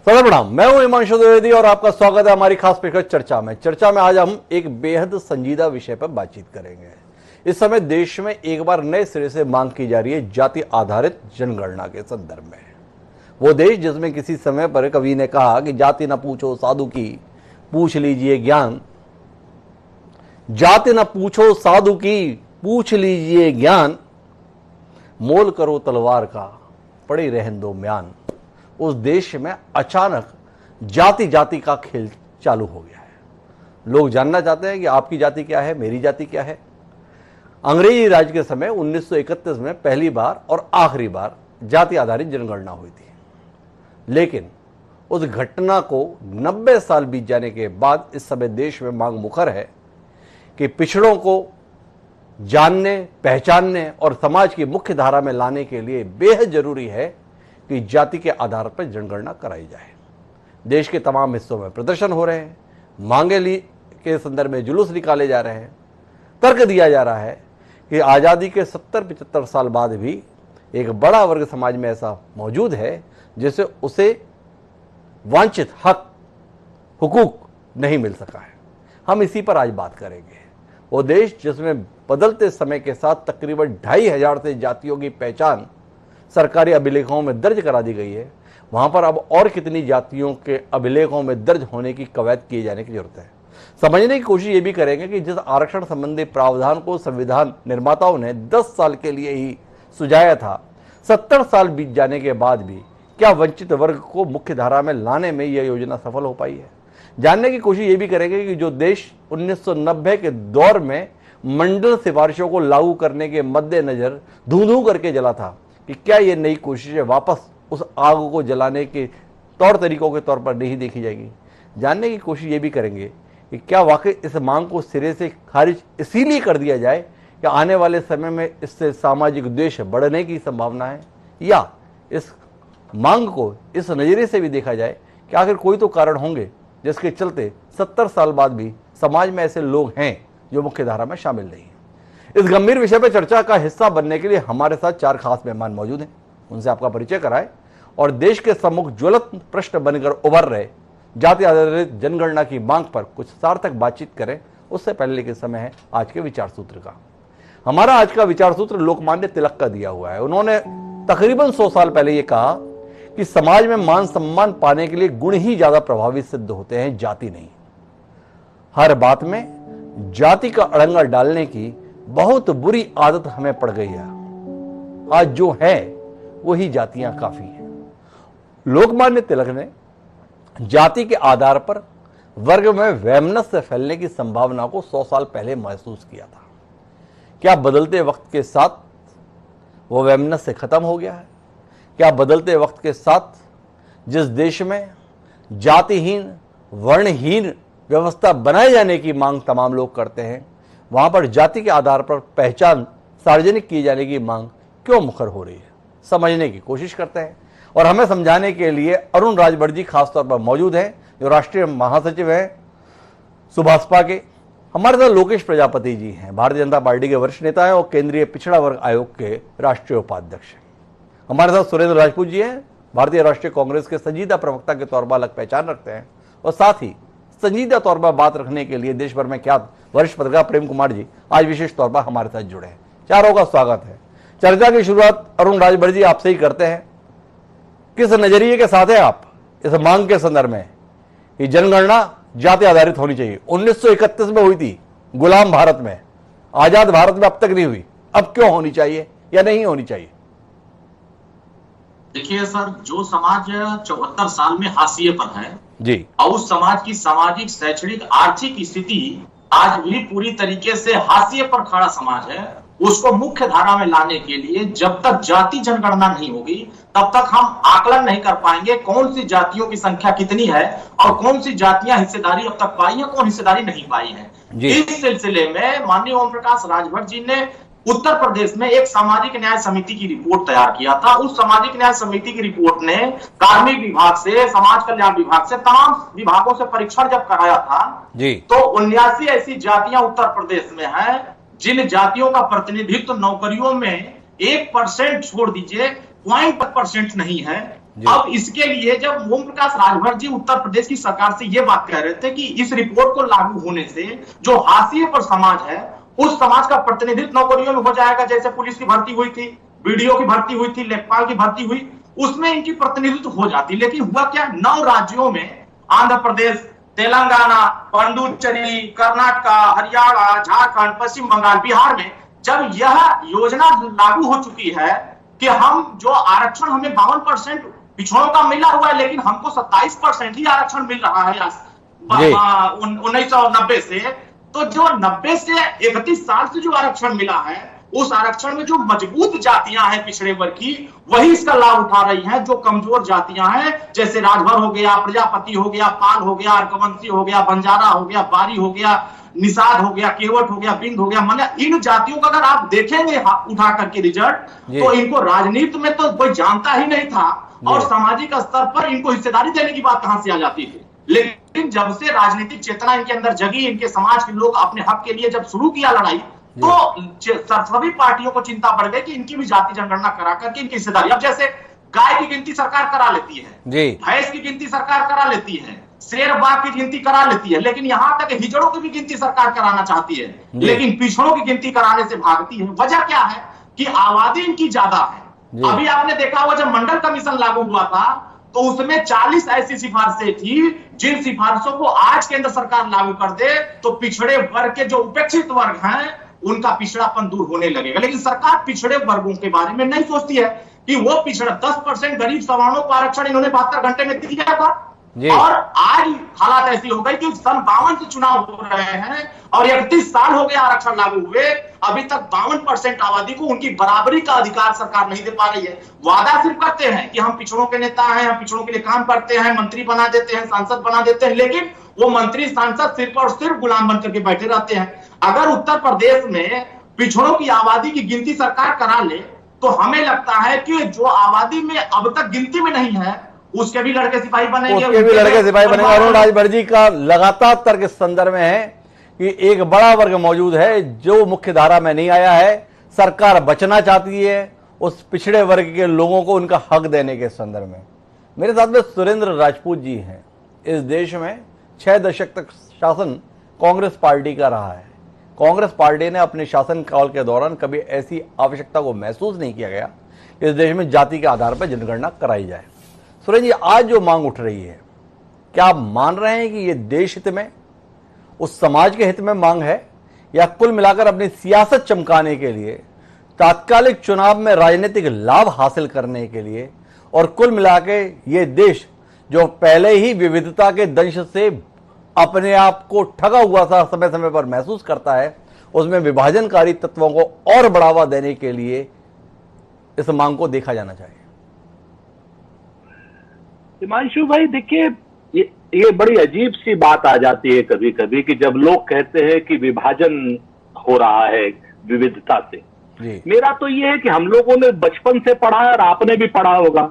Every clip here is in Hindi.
सदा प्रणाम। मैं हूं हिमांशु द्विवेदी और आपका स्वागत है हमारी खास पेशकश चर्चा में। चर्चा में आज हम एक बेहद संजीदा विषय पर बातचीत करेंगे। इस समय देश में एक बार नए सिरे से मांग की जा रही है जाति आधारित जनगणना के संदर्भ में। वो देश जिसमें किसी समय पर कवि ने कहा कि जाति न पूछो साधु की, पूछ लीजिए ज्ञान। जाति न पूछो साधु की, पूछ लीजिए ज्ञान। मोल करो तलवार का, पड़े रहन दो म्यान। उस देश में अचानक जाति जाति का खेल चालू हो गया है। लोग जानना चाहते हैं कि आपकी जाति क्या है, मेरी जाति क्या है। अंग्रेजी राज के समय 1931 में पहली बार और आखिरी बार जाति आधारित जनगणना हुई थी, लेकिन उस घटना को 90 साल बीत जाने के बाद इस समय देश में मांग मुखर है कि पिछड़ों को जानने, पहचानने और समाज की मुख्य धारा में लाने के लिए बेहद जरूरी है कि जाति के आधार पर जनगणना कराई जाए। देश के तमाम हिस्सों में प्रदर्शन हो रहे हैं, मांगे के संदर्भ में जुलूस निकाले जा रहे हैं। तर्क दिया जा रहा है कि आज़ादी के 70-75 साल बाद भी एक बड़ा वर्ग समाज में ऐसा मौजूद है जिसे उसे वांछित हक, हुकूक नहीं मिल सका है। हम इसी पर आज बात करेंगे। वो देश जिसमें बदलते समय के साथ तकरीबन 2500 से जातियों की पहचान सरकारी अभिलेखों में दर्ज करा दी गई है, वहां पर अब और कितनी जातियों के अभिलेखों में दर्ज होने की कवायद किए जाने की जरूरत है। समझने की कोशिश ये भी करेंगे कि जिस आरक्षण संबंधी प्रावधान को संविधान निर्माताओं ने 10 साल के लिए ही सुझाया था, 70 साल बीत जाने के बाद भी क्या वंचित वर्ग को मुख्य धारा में लाने में यह योजना सफल हो पाई है। जानने की कोशिश ये भी करेंगे कि जो देश 1990 के दौर में मंडल सिफारिशों को लागू करने के मद्देनजर धू-धू करके जला था, कि क्या ये नई कोशिशें वापस उस आग को जलाने के तौर तरीकों के तौर पर नहीं देखी जाएगी। जानने की कोशिश ये भी करेंगे कि क्या वाकई इस मांग को सिरे से खारिज इसीलिए कर दिया जाए कि आने वाले समय में इससे सामाजिक द्वेष बढ़ने की संभावना है, या इस मांग को इस नजरिए से भी देखा जाए कि आखिर कोई तो कारण होंगे जिसके चलते 70 साल बाद भी समाज में ऐसे लोग हैं जो मुख्य धारा में शामिल नहीं हैं। इस गंभीर विषय पर चर्चा का हिस्सा बनने के लिए हमारे साथ 4 खास मेहमान मौजूद हैं। उनसे आपका परिचय कराएं और देश के सम्मुख ज्वलंत प्रश्न बनकर उभर रहे जाति आधारित जनगणना की मांग पर कुछ सार्थक बातचीत करें। उससे पहले के समय है आज के विचार सूत्र का। हमारा आज का विचार सूत्र लोकमान्य तिलक का दिया हुआ है। उन्होंने तकरीबन 100 साल पहले यह कहा कि समाज में मान सम्मान पाने के लिए गुण ही ज्यादा प्रभावी सिद्ध होते हैं, जाति नहीं। हर बात में जाति का अड़ंगा डालने की बहुत बुरी आदत हमें पड़ गई है। आज जो है वही जातियां काफी हैं। लोकमान्य तिलक ने जाति के आधार पर वर्ग में वैमनस्य फैलने की संभावना को 100 साल पहले महसूस किया था। क्या बदलते वक्त के साथ वो वैमनस्य खत्म हो गया है? क्या बदलते वक्त के साथ जिस देश में जातिहीन, वर्णहीन व्यवस्था बनाए जाने की मांग तमाम लोग करते हैं, वहां पर जाति के आधार पर पहचान सार्वजनिक किए जाने की मांग क्यों मुखर हो रही है, समझने की कोशिश करते हैं। और हमें समझाने के लिए अरुण राजभर जी खासतौर पर मौजूद हैं, जो राष्ट्रीय महासचिव हैं सुभाषपा के। हमारे साथ लोकेश प्रजापति जी हैं, भारतीय जनता पार्टी के वरिष्ठ नेता हैं और केंद्रीय पिछड़ा वर्ग आयोग के राष्ट्रीय उपाध्यक्ष हैं। हमारे साथ सुरेंद्र राजपूत जी हैं, भारतीय राष्ट्रीय कांग्रेस के संजीदा प्रवक्ता के तौर पर अलग पहचान रखते हैं और साथ ही संजीदा तौर पर बात रखने के लिए देश भर में ख्यात वरिष्ठ पत्रकार प्रेम कुमार जी आज विशेष तौर पर हमारे साथ जुड़े हैं। चारों का स्वागत है। चर्चा की शुरुआत अरुण राजभर जी आपसे ही करते हैं। किस नजरिए के साथ है आप इस मांग के संदर्भ में कि जनगणना जाति आधारित होनी चाहिए? 1931 में हुई थी गुलाम भारत में, आजाद भारत में अब तक नहीं हुई, अब क्यों होनी चाहिए या नहीं होनी चाहिए? देखिए सर, जो समाज 74 साल में हाशिए पर है जी, और उस समाज की सामाजिक, शैक्षणिक, आर्थिक स्थिति आज भी पूरी तरीके से हाशिए पर खड़ा समाज है, उसको मुख्य धारा में लाने के लिए जब तक जाति जनगणना नहीं होगी तब तक हम आकलन नहीं कर पाएंगे कौन सी जातियों की संख्या कितनी है और कौन सी जातियां हिस्सेदारी अब तक पाई है, कौन हिस्सेदारी नहीं पाई है। इस सिलसिले में माननीय ओम प्रकाश राजभर जी ने उत्तर प्रदेश में एक सामाजिक न्याय समिति की रिपोर्ट तैयार किया था। उस सामाजिक न्याय समिति की रिपोर्ट ने कार्मिक विभाग से, समाज कल्याण विभाग से, तमाम विभागों से परीक्षण जब कराया था जी, तो 79 ऐसी जातियां उत्तर प्रदेश में हैं जिन जातियों का प्रतिनिधित्व नौकरियों में 1% छोड़ दीजिए, 0.1% नहीं है। अब इसके लिए जब ओम प्रकाश राजभर जी उत्तर प्रदेश की सरकार से यह बात कह रहे थे कि इस रिपोर्ट को लागू होने से जो हाशिए पर समाज है उस समाज का प्रतिनिधित्व नौकरियों में हो जाएगा, जैसे पुलिस की भर्ती हुई थी, बीडीओ की भर्ती हुई थी, लेखपाल की भर्ती हुई, उसमें इनकी प्रतिनिधित्व हो जाती। लेकिन हुआ क्या, 9 राज्यों में, आंध्र प्रदेश, तेलंगाना, पांडुचेरी, कर्नाटका, हरियाणा, झारखंड, पश्चिम बंगाल, बिहार में जब यह योजना लागू हो चुकी है कि हम जो आरक्षण हमें 52% पिछड़ों का मिला हुआ है, लेकिन हमको 27% ही आरक्षण मिल रहा है 1990 से, तो जो 90 से 31 साल से जो आरक्षण मिला है उस आरक्षण में जो मजबूत जातियां हैं पिछड़े वर्ग की, वही इसका लाभ उठा रही हैं। जो कमजोर जातियां हैं जैसे राजभर हो गया, प्रजापति हो गया, पाल हो गया, अर्कवंशी हो गया, बंजारा हो गया, बारी हो गया, निषाद हो गया, केवट हो गया, बिंद हो गया, मतलब इन जातियों का अगर आप देखेंगे उठा करके रिजल्ट, तो इनको राजनीति में तो कोई जानता ही नहीं था और सामाजिक स्तर पर इनको हिस्सेदारी देने की बात कहां से आ जाती थी। लेकिन जब से राजनीतिक चेतना इनके अंदर जगी, इनके समाज के लोग अपने हक के लिए जब शुरू किया लड़ाई, तो सभी पार्टियों को चिंता बढ़ गई कि इनकी भी जाति जनगणना करा करके इनकी हिस्सेदारी। अब जैसे गाय की गिनती सरकार करा लेती है, भैंस की गिनती सरकार करा लेती है, शेर बाघ की गिनती करा लेती है, लेकिन यहां तक हिजड़ों की भी गिनती सरकार कराना चाहती है, लेकिन पिछड़ों की गिनती कराने से भागती है। वजह क्या है कि आबादी इनकी ज्यादा है। अभी आपने देखा होगा जब मंडल कमीशन लागू हुआ था तो उसमें 40 ऐसी सिफारिशें थी जिन सिफारिशों को आज केंद्र सरकार लागू कर दे तो पिछड़े वर्ग के जो उपेक्षित वर्ग हैं उनका पिछड़ापन दूर होने लगेगा। लेकिन सरकार पिछड़े वर्गों के बारे में नहीं सोचती है कि वो पिछड़ा 10% गरीब सवर्णों को आरक्षण इन्होंने 72 घंटे में दिया था, और आज हालात ऐसी हो गई कि सन 52 से चुनाव हो रहे हैं और 31 साल हो गए आरक्षण लागू हुए, अभी तक 52% आबादी को उनकी बराबरी का अधिकार सरकार नहीं दे पा रही है। वादा सिर्फ करते हैं कि हम पिछड़ों के नेता हैं, हम पिछड़ों के लिए काम करते हैं, मंत्री बना देते हैं, सांसद बना देते हैं, लेकिन वो मंत्री सांसद सिर्फ और सिर्फ गुलाम बनकर के बैठे रहते हैं। अगर उत्तर प्रदेश में पिछड़ों की आबादी की गिनती सरकार करा ले तो हमें लगता है कि जो आबादी में अब तक गिनती में नहीं है उसके भी लड़के सिपाही बनेंगे, उसके भी लड़के सिपाही बनेंगे। अरुण राजभर जी का लगातार तर्क इस संदर्भ में है कि एक बड़ा वर्ग मौजूद है जो मुख्य धारा में नहीं आया है, सरकार बचना चाहती है उस पिछड़े वर्ग के लोगों को उनका हक देने के संदर्भ में। मेरे साथ में सुरेंद्र राजपूत जी हैं। इस देश में 6 दशक तक शासन कांग्रेस पार्टी का रहा है। कांग्रेस पार्टी ने अपने शासनकाल के दौरान कभी ऐसी आवश्यकता को महसूस नहीं किया गया कि इस देश में जाति के आधार पर जनगणना कराई जाए। सुरेंद्र जी, आज जो मांग उठ रही है, क्या आप मान रहे हैं कि ये देश हित में, उस समाज के हित में मांग है, या कुल मिलाकर अपनी सियासत चमकाने के लिए, तात्कालिक चुनाव में राजनीतिक लाभ हासिल करने के लिए, और कुल मिलाकर ये देश जो पहले ही विविधता के दंश से अपने आप को ठगा हुआ था, समय समय पर महसूस करता है, उसमें विभाजनकारी तत्वों को और बढ़ावा देने के लिए इस मांग को देखा जाना चाहिए? हिमांशु भाई, देखिए ये बड़ी अजीब सी बात आ जाती है कभी कभी कि जब लोग कहते हैं कि विभाजन हो रहा है विविधता से। मेरा तो ये है कि हम लोगों ने बचपन से पढ़ा है और आपने भी पढ़ा होगा,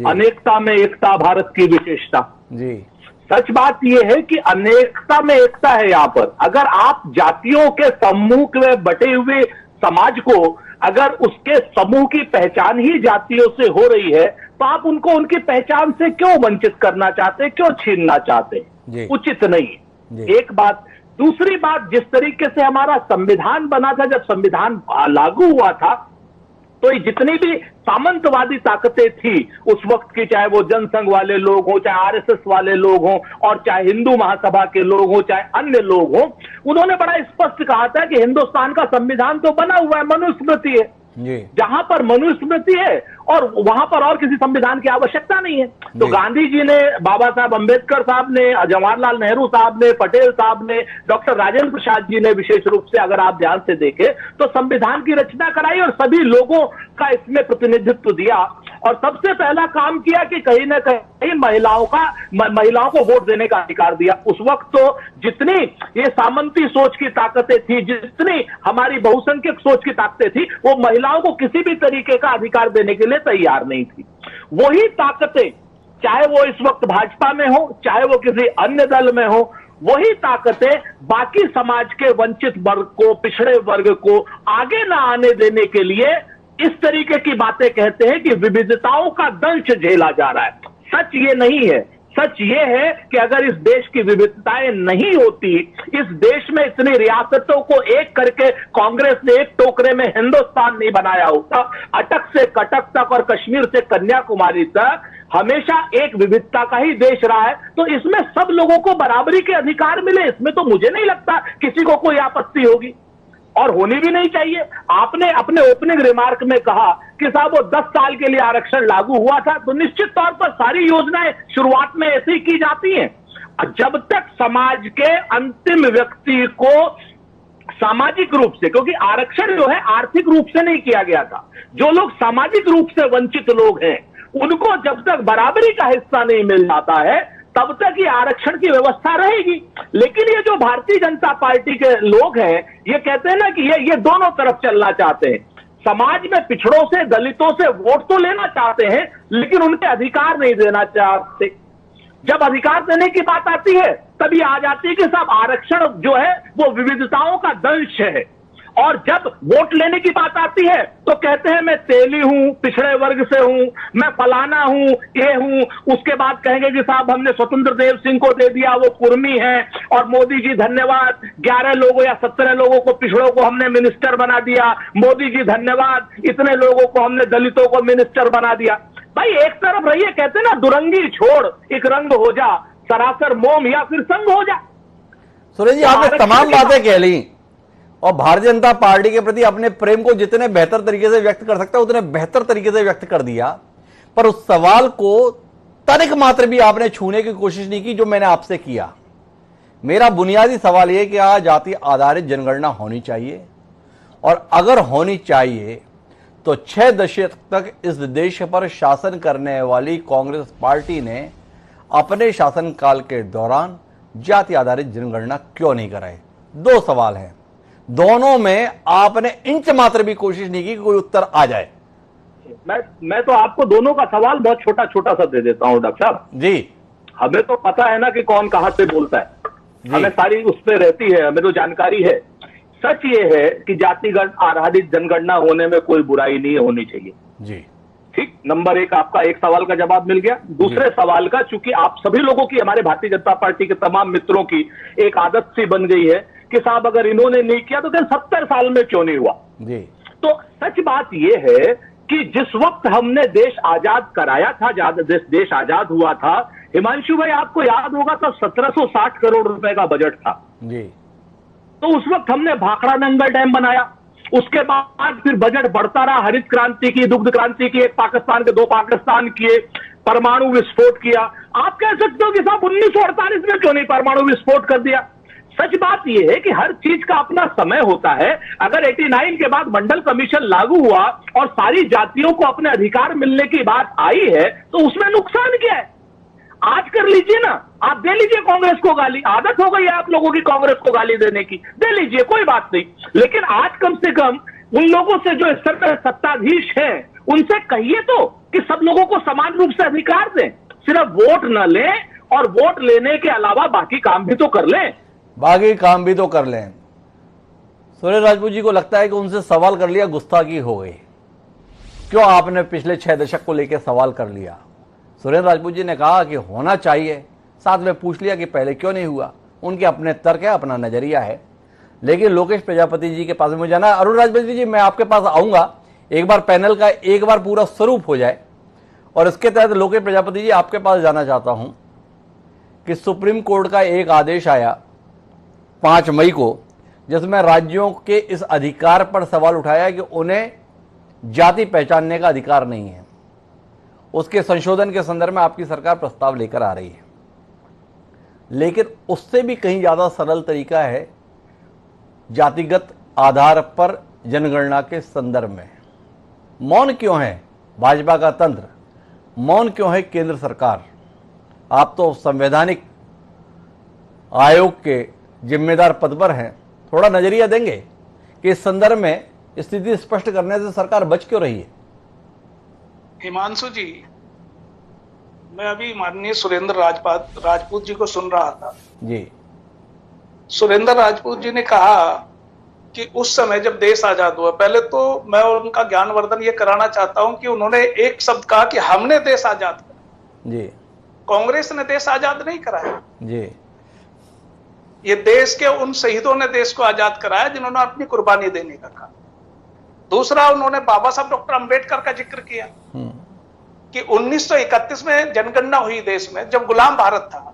अनेकता में एकता भारत की विशेषता। जी, सच बात यह है कि अनेकता में एकता है। यहाँ पर अगर आप जातियों के समूह में बटे हुए समाज को, अगर उसके समूह की पहचान ही जातियों से हो रही है तो आप उनको उनकी पहचान से क्यों वंचित करना चाहते, क्यों छीनना चाहते? उचित नहीं। एक बात। दूसरी बात, जिस तरीके से हमारा संविधान बना था, जब संविधान लागू हुआ था तो ये जितनी भी सामंतवादी ताकतें थी उस वक्त की, चाहे वो जनसंघ वाले लोग हों, चाहे आरएसएस वाले लोग हों, और चाहे हिंदू महासभा के लोग हों, चाहे अन्य लोग हों, उन्होंने बड़ा स्पष्ट कहा था कि हिंदुस्तान का संविधान तो बना हुआ है, मनुस्मृति है। जहां पर मनुस्मृति है और वहां पर और किसी संविधान की आवश्यकता नहीं है। तो गांधी जी ने, बाबा साहब अंबेडकर साहब ने, जवाहरलाल नेहरू साहब ने, पटेल साहब ने, डॉक्टर राजेंद्र प्रसाद जी ने विशेष रूप से, अगर आप ध्यान से देखें तो संविधान की रचना कराई और सभी लोगों का इसमें प्रतिनिधित्व दिया, और सबसे पहला काम किया कि कहीं ना कहीं महिलाओं को वोट देने का अधिकार दिया। उस वक्त तो जितनी ये सामंती सोच की ताकतें थी, जितनी हमारी बहुसंख्यक सोच की ताकतें थी, वो महिलाओं को किसी भी तरीके का अधिकार देने के लिए तैयार नहीं थी। वही ताकतें, चाहे वो इस वक्त भाजपा में हो, चाहे वो किसी अन्य दल में हो, वही ताकतें बाकी समाज के वंचित वर्ग को, पिछड़े वर्ग को आगे ना आने देने के लिए इस तरीके की बातें कहते हैं कि विविधताओं का दंश झेला जा रहा है। सच ये नहीं है। सच ये है कि अगर इस देश की विविधताएं नहीं होती, इस देश में इतनी रियासतों को एक करके कांग्रेस ने एक टोकरे में हिंदुस्तान नहीं बनाया होता, अटक से कटक तक और कश्मीर से कन्याकुमारी तक हमेशा एक विविधता का ही देश रहा है, तो इसमें सब लोगों को बराबरी के अधिकार मिले, इसमें तो मुझे नहीं लगता किसी को कोई आपत्ति होगी, और होनी भी नहीं चाहिए। आपने अपने ओपनिंग रिमार्क में कहा कि साहब वो 10 साल के लिए आरक्षण लागू हुआ था, तो निश्चित तौर पर सारी योजनाएं शुरुआत में ऐसे ही की जाती हैं। जब तक समाज के अंतिम व्यक्ति को सामाजिक रूप से, क्योंकि आरक्षण जो है आर्थिक रूप से नहीं किया गया था, जो लोग सामाजिक रूप से वंचित लोग हैं उनको जब तक बराबरी का हिस्सा नहीं मिल जाता है तब तक ये आरक्षण की व्यवस्था रहेगी। लेकिन ये जो भारतीय जनता पार्टी के लोग हैं ये कहते हैं ना कि ये दोनों तरफ चलना चाहते हैं, समाज में पिछड़ों से दलितों से वोट तो लेना चाहते हैं लेकिन उनके अधिकार नहीं देना चाहते। जब अधिकार देने की बात आती है तभी आ जाती है कि साहब आरक्षण जो है वो विविधताओं का दंश है, और जब वोट लेने की बात आती है तो कहते हैं मैं तेली हूं, पिछड़े वर्ग से हूं, मैं फलाना हूं, ये हूं। उसके बाद कहेंगे कि साहब हमने स्वतंत्र देव सिंह को दे दिया, वो कुर्मी है, और मोदी जी धन्यवाद, 11 लोगों या 17 लोगों को पिछड़ों को हमने मिनिस्टर बना दिया, मोदी जी धन्यवाद, इतने लोगों को हमने दलितों को मिनिस्टर बना दिया। भाई एक तरफ रहिए, कहते ना दुरंगी छोड़ एक रंग हो जा, सरासर मोम या फिर संग हो जा। सुरेश जी आपने तमाम बातें कह ली और भारतीय जनता पार्टी के प्रति अपने प्रेम को जितने बेहतर तरीके से व्यक्त कर सकता है उतने बेहतर तरीके से व्यक्त कर दिया, पर उस सवाल को तनिक मात्र भी आपने छूने की कोशिश नहीं की जो मैंने आपसे किया। मेरा बुनियादी सवाल यह कि आज जाति आधारित जनगणना होनी चाहिए, और अगर होनी चाहिए तो 6 दशक तक इस देश पर शासन करने वाली कांग्रेस पार्टी ने अपने शासनकाल के दौरान जाति आधारित जनगणना क्यों नहीं कराई? 2 सवाल हैं, दोनों में आपने इंच मात्र भी कोशिश नहीं की कि कोई उत्तर आ जाए। मैं तो आपको दोनों का सवाल बहुत छोटा छोटा सा दे देता हूं डॉक्टर साहब जी। हमें तो पता है ना कि कौन कहां से बोलता है, हमें सारी उस पर रहती है, हमें तो जानकारी है। सच ये है कि जातिगत आधारित जनगणना होने में कोई बुराई नहीं होनी चाहिए जी। ठीक, नंबर 1 आपका एक सवाल का जवाब मिल गया। दूसरे सवाल का, चूंकि आप सभी लोगों की, हमारे भारतीय जनता पार्टी के तमाम मित्रों की एक आदत सी बन गई है कि साहब अगर इन्होंने नहीं किया तो 70 साल में क्यों नहीं हुआ जी। तो सच बात यह है कि जिस वक्त हमने देश आजाद कराया था, देश आजाद हुआ था, हिमांशु भाई आपको याद होगा तब 1760 करोड़ रुपए का बजट था जी। तो उस वक्त हमने भाखड़ा नंगल डैम बनाया, उसके बाद फिर बजट बढ़ता रहा, हरित क्रांति की, दुग्ध क्रांति की, एक पाकिस्तान के 2 पाकिस्तान किए, परमाणु विस्फोट किया। आप कह सकते हो कि साहब 1948 में क्यों नहीं परमाणु विस्फोट कर दिया? सच बात यह है कि हर चीज का अपना समय होता है। अगर 89 के बाद मंडल कमीशन लागू हुआ और सारी जातियों को अपने अधिकार मिलने की बात आई है तो उसमें नुकसान क्या है? आज कर लीजिए ना, आप दे लीजिए कांग्रेस को गाली, आदत हो गई है आप लोगों की कांग्रेस को गाली देने की, दे लीजिए, कोई बात नहीं। लेकिन आज कम से कम उन लोगों से जो स्तर पर सत्ताधीश हैं उनसे कहिए तो कि सब लोगों को समान रूप से अधिकार दें, सिर्फ वोट न लें, और वोट लेने के अलावा बाकी काम भी तो कर लें। सुरेश राजपूत जी को लगता है कि उनसे सवाल कर लिया गुस्ताखी हो गई। क्यों आपने पिछले 6 दशक को लेकर सवाल कर लिया? सुरेश राजपूत जी ने कहा कि होना चाहिए, साथ में पूछ लिया कि पहले क्यों नहीं हुआ। उनके अपने तर्क है, अपना नजरिया है। लेकिन लोकेश प्रजापति जी के पास मुझे जाना, अरुण राजपूत जी मैं आपके पास आऊंगा, एक बार पैनल का एक बार पूरा स्वरूप हो जाए, और इसके तहत लोकेश प्रजापति जी आपके पास जाना चाहता हूं कि सुप्रीम कोर्ट का एक आदेश आया 5 मई को, जिसमें राज्यों के इस अधिकार पर सवाल उठाया कि उन्हें जाति पहचानने का अधिकार नहीं है। उसके संशोधन के संदर्भ में आपकी सरकार प्रस्ताव लेकर आ रही है, लेकिन उससे भी कहीं ज्यादा सरल तरीका है जातिगत आधार पर जनगणना के संदर्भ में। मौन क्यों है भाजपा का तंत्र? मौन क्यों है केंद्र सरकार? आप तो संवैधानिक आयोग के जिम्मेदार पद पर हैं, थोड़ा नजरिया देंगे कि इस संदर्भ में स्थिति स्पष्ट करने से सरकार बच क्यों रही है? हिमांशु जी, मैं अभी माननीय सुरेंद्र राजपूत जी को सुन रहा था जी। सुरेंद्र राजपूत जी ने कहा कि उस समय जब देश आजाद हुआ, पहले तो मैं उनका ज्ञानवर्धन ये कराना चाहता हूं कि उन्होंने एक शब्द कहा कि हमने देश आजाद करा। जी। कांग्रेस ने देश आजाद नहीं कराया जी। ये देश के उन शहीदों ने देश को आजाद कराया जिन्होंने अपनी कुर्बानी देने का कहा। दूसरा, उन्होंने बाबा साहब डॉक्टर अंबेडकर का जिक्र किया कि 1931 में जनगणना हुई देश में, जब गुलाम भारत था,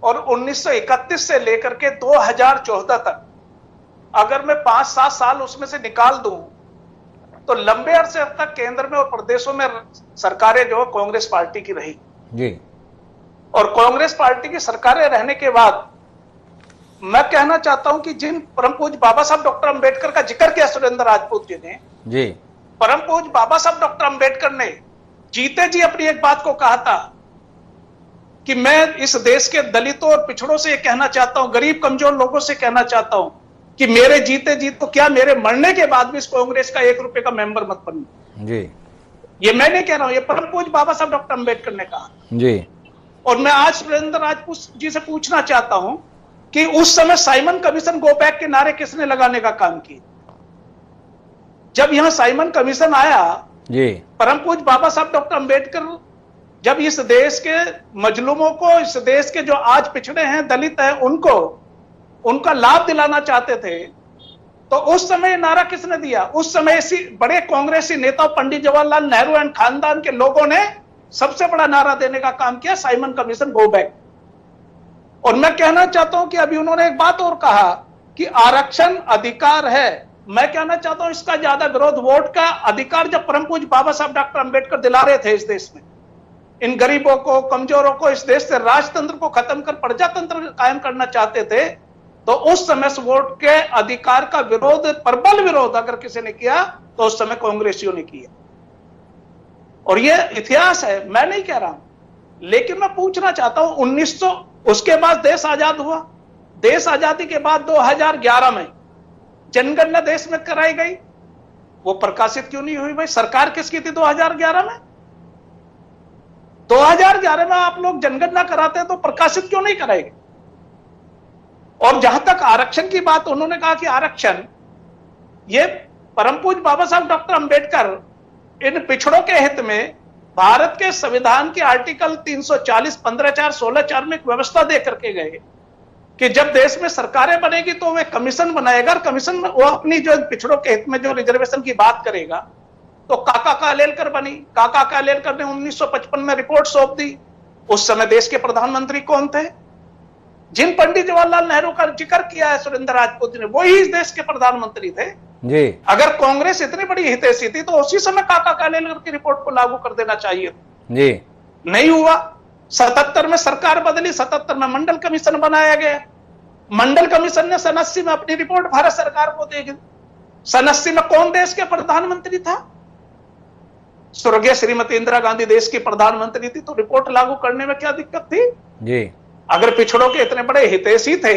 और 1931 से लेकर के 2014 तक अगर मैं 5-7 साल उसमें से निकाल दूं तो लंबे अरसे तक केंद्र में और प्रदेशों में सरकारें जो कांग्रेस पार्टी की रही जी। और कांग्रेस पार्टी की सरकारें रहने के बाद मैं कहना चाहता हूं कि जिन परम पूज्य बाबा साहब डॉक्टर अंबेडकर का जिक्र किया सुरेंद्र राजपूत जी ने, जी, परम पूज्य बाबा साहब डॉक्टर अंबेडकर ने जीते जी अपनी एक बात को कहा था कि मैं इस देश के दलितों और पिछड़ों से कहना चाहता हूं, गरीब कमजोर लोगों से कहना चाहता हूं कि मेरे जीते जी तो क्या मेरे मरने के बाद भी इस कांग्रेस का 1 रुपए का मेंबर मत बनना। जी। ये मैं नहीं कह रहा हूं, ये परम पूज्य बाबा साहब डॉक्टर अंबेडकर ने कहा। जी। और मैं आज सुरेंद्र राजपूत जी से पूछना चाहता हूं कि उस समय साइमन कमीशन गो बैक के नारे किसने लगाने का काम किया? जब यहां साइमन कमीशन आया, जी, परम पूज्य बाबा साहब डॉक्टर अंबेडकर जब इस देश के मजलूमों को, इस देश के जो आज पिछड़े हैं, दलित हैं, उनको उनका लाभ दिलाना चाहते थे, तो उस समय नारा किसने दिया? उस समय इसी बड़े कांग्रेसी नेता पंडित जवाहरलाल नेहरू एंड खानदान के लोगों ने सबसे बड़ा नारा देने का काम किया, साइमन कमीशन गो बैक। और मैं कहना चाहता हूं कि अभी उन्होंने एक बात और कहा कि आरक्षण अधिकार है। मैं कहना चाहता हूं इसका ज्यादा विरोध, वोट का अधिकार जब परम पूज्य बाबा साहब डॉक्टर अंबेडकर दिला रहे थे इस देश में, इन गरीबों को, कमजोरों को, इस देश से राजतंत्र को खत्म कर प्रजातंत्र कायम करना चाहते थे, तो उस समय इस वोट के अधिकार का विरोध, प्रबल विरोध अगर किसी ने किया तो उस समय कांग्रेसियों ने किया। और ये इतिहास है, मैं नहीं कह रहा हूं। लेकिन मैं पूछना चाहता हूं, 1900 उसके बाद देश आजाद हुआ, देश आजादी के बाद 2011 में जनगणना देश में कराई गई, वो प्रकाशित क्यों नहीं हुई भाई? सरकार किसकी थी 2011 में? 2011 में आप लोग जनगणना कराते हैं तो प्रकाशित क्यों नहीं कराई गई? और जहां तक आरक्षण की बात, उन्होंने कहा कि आरक्षण, ये परम पूज्य बाबा साहब डॉक्टर अंबेडकर इन पिछड़ों के हित में भारत के संविधान के आर्टिकल 340, 15(4), 16(4) में एक व्यवस्था दे करके गए कि जब देश में सरकारें बनेगी तो वे कमीशन बनाएगा, और कमीशन में वो अपनी जो पिछड़ों के हित में जो रिजर्वेशन की बात करेगा। तो काका कालेलकर बनी। काका कालेलकर ने 1955 में रिपोर्ट सौंप दी। उस समय देश के प्रधानमंत्री कौन थे? जिन पंडित जवाहरलाल नेहरू का जिक्र किया है सुरेंद्र राजपूत जी ने, वही इस देश के प्रधानमंत्री थे जी। अगर कांग्रेस इतनी बड़ी हितैषी थी तो उसी समय काका कालेलकर की रिपोर्ट को लागू कर देना चाहिए जी। नहीं हुआ। 77 में सरकार बदली, 77 में मंडल कमीशन बनाया गया। मंडल कमीशन ने 87 में अपनी रिपोर्ट भारत सरकार को दी। 87 में कौन देश के प्रधानमंत्री था? स्वर्गीय श्रीमती इंदिरा गांधी देश की प्रधानमंत्री थी। तो रिपोर्ट लागू करने में क्या दिक्कत थी जी? अगर पिछड़ों के इतने बड़े हितैषी थे,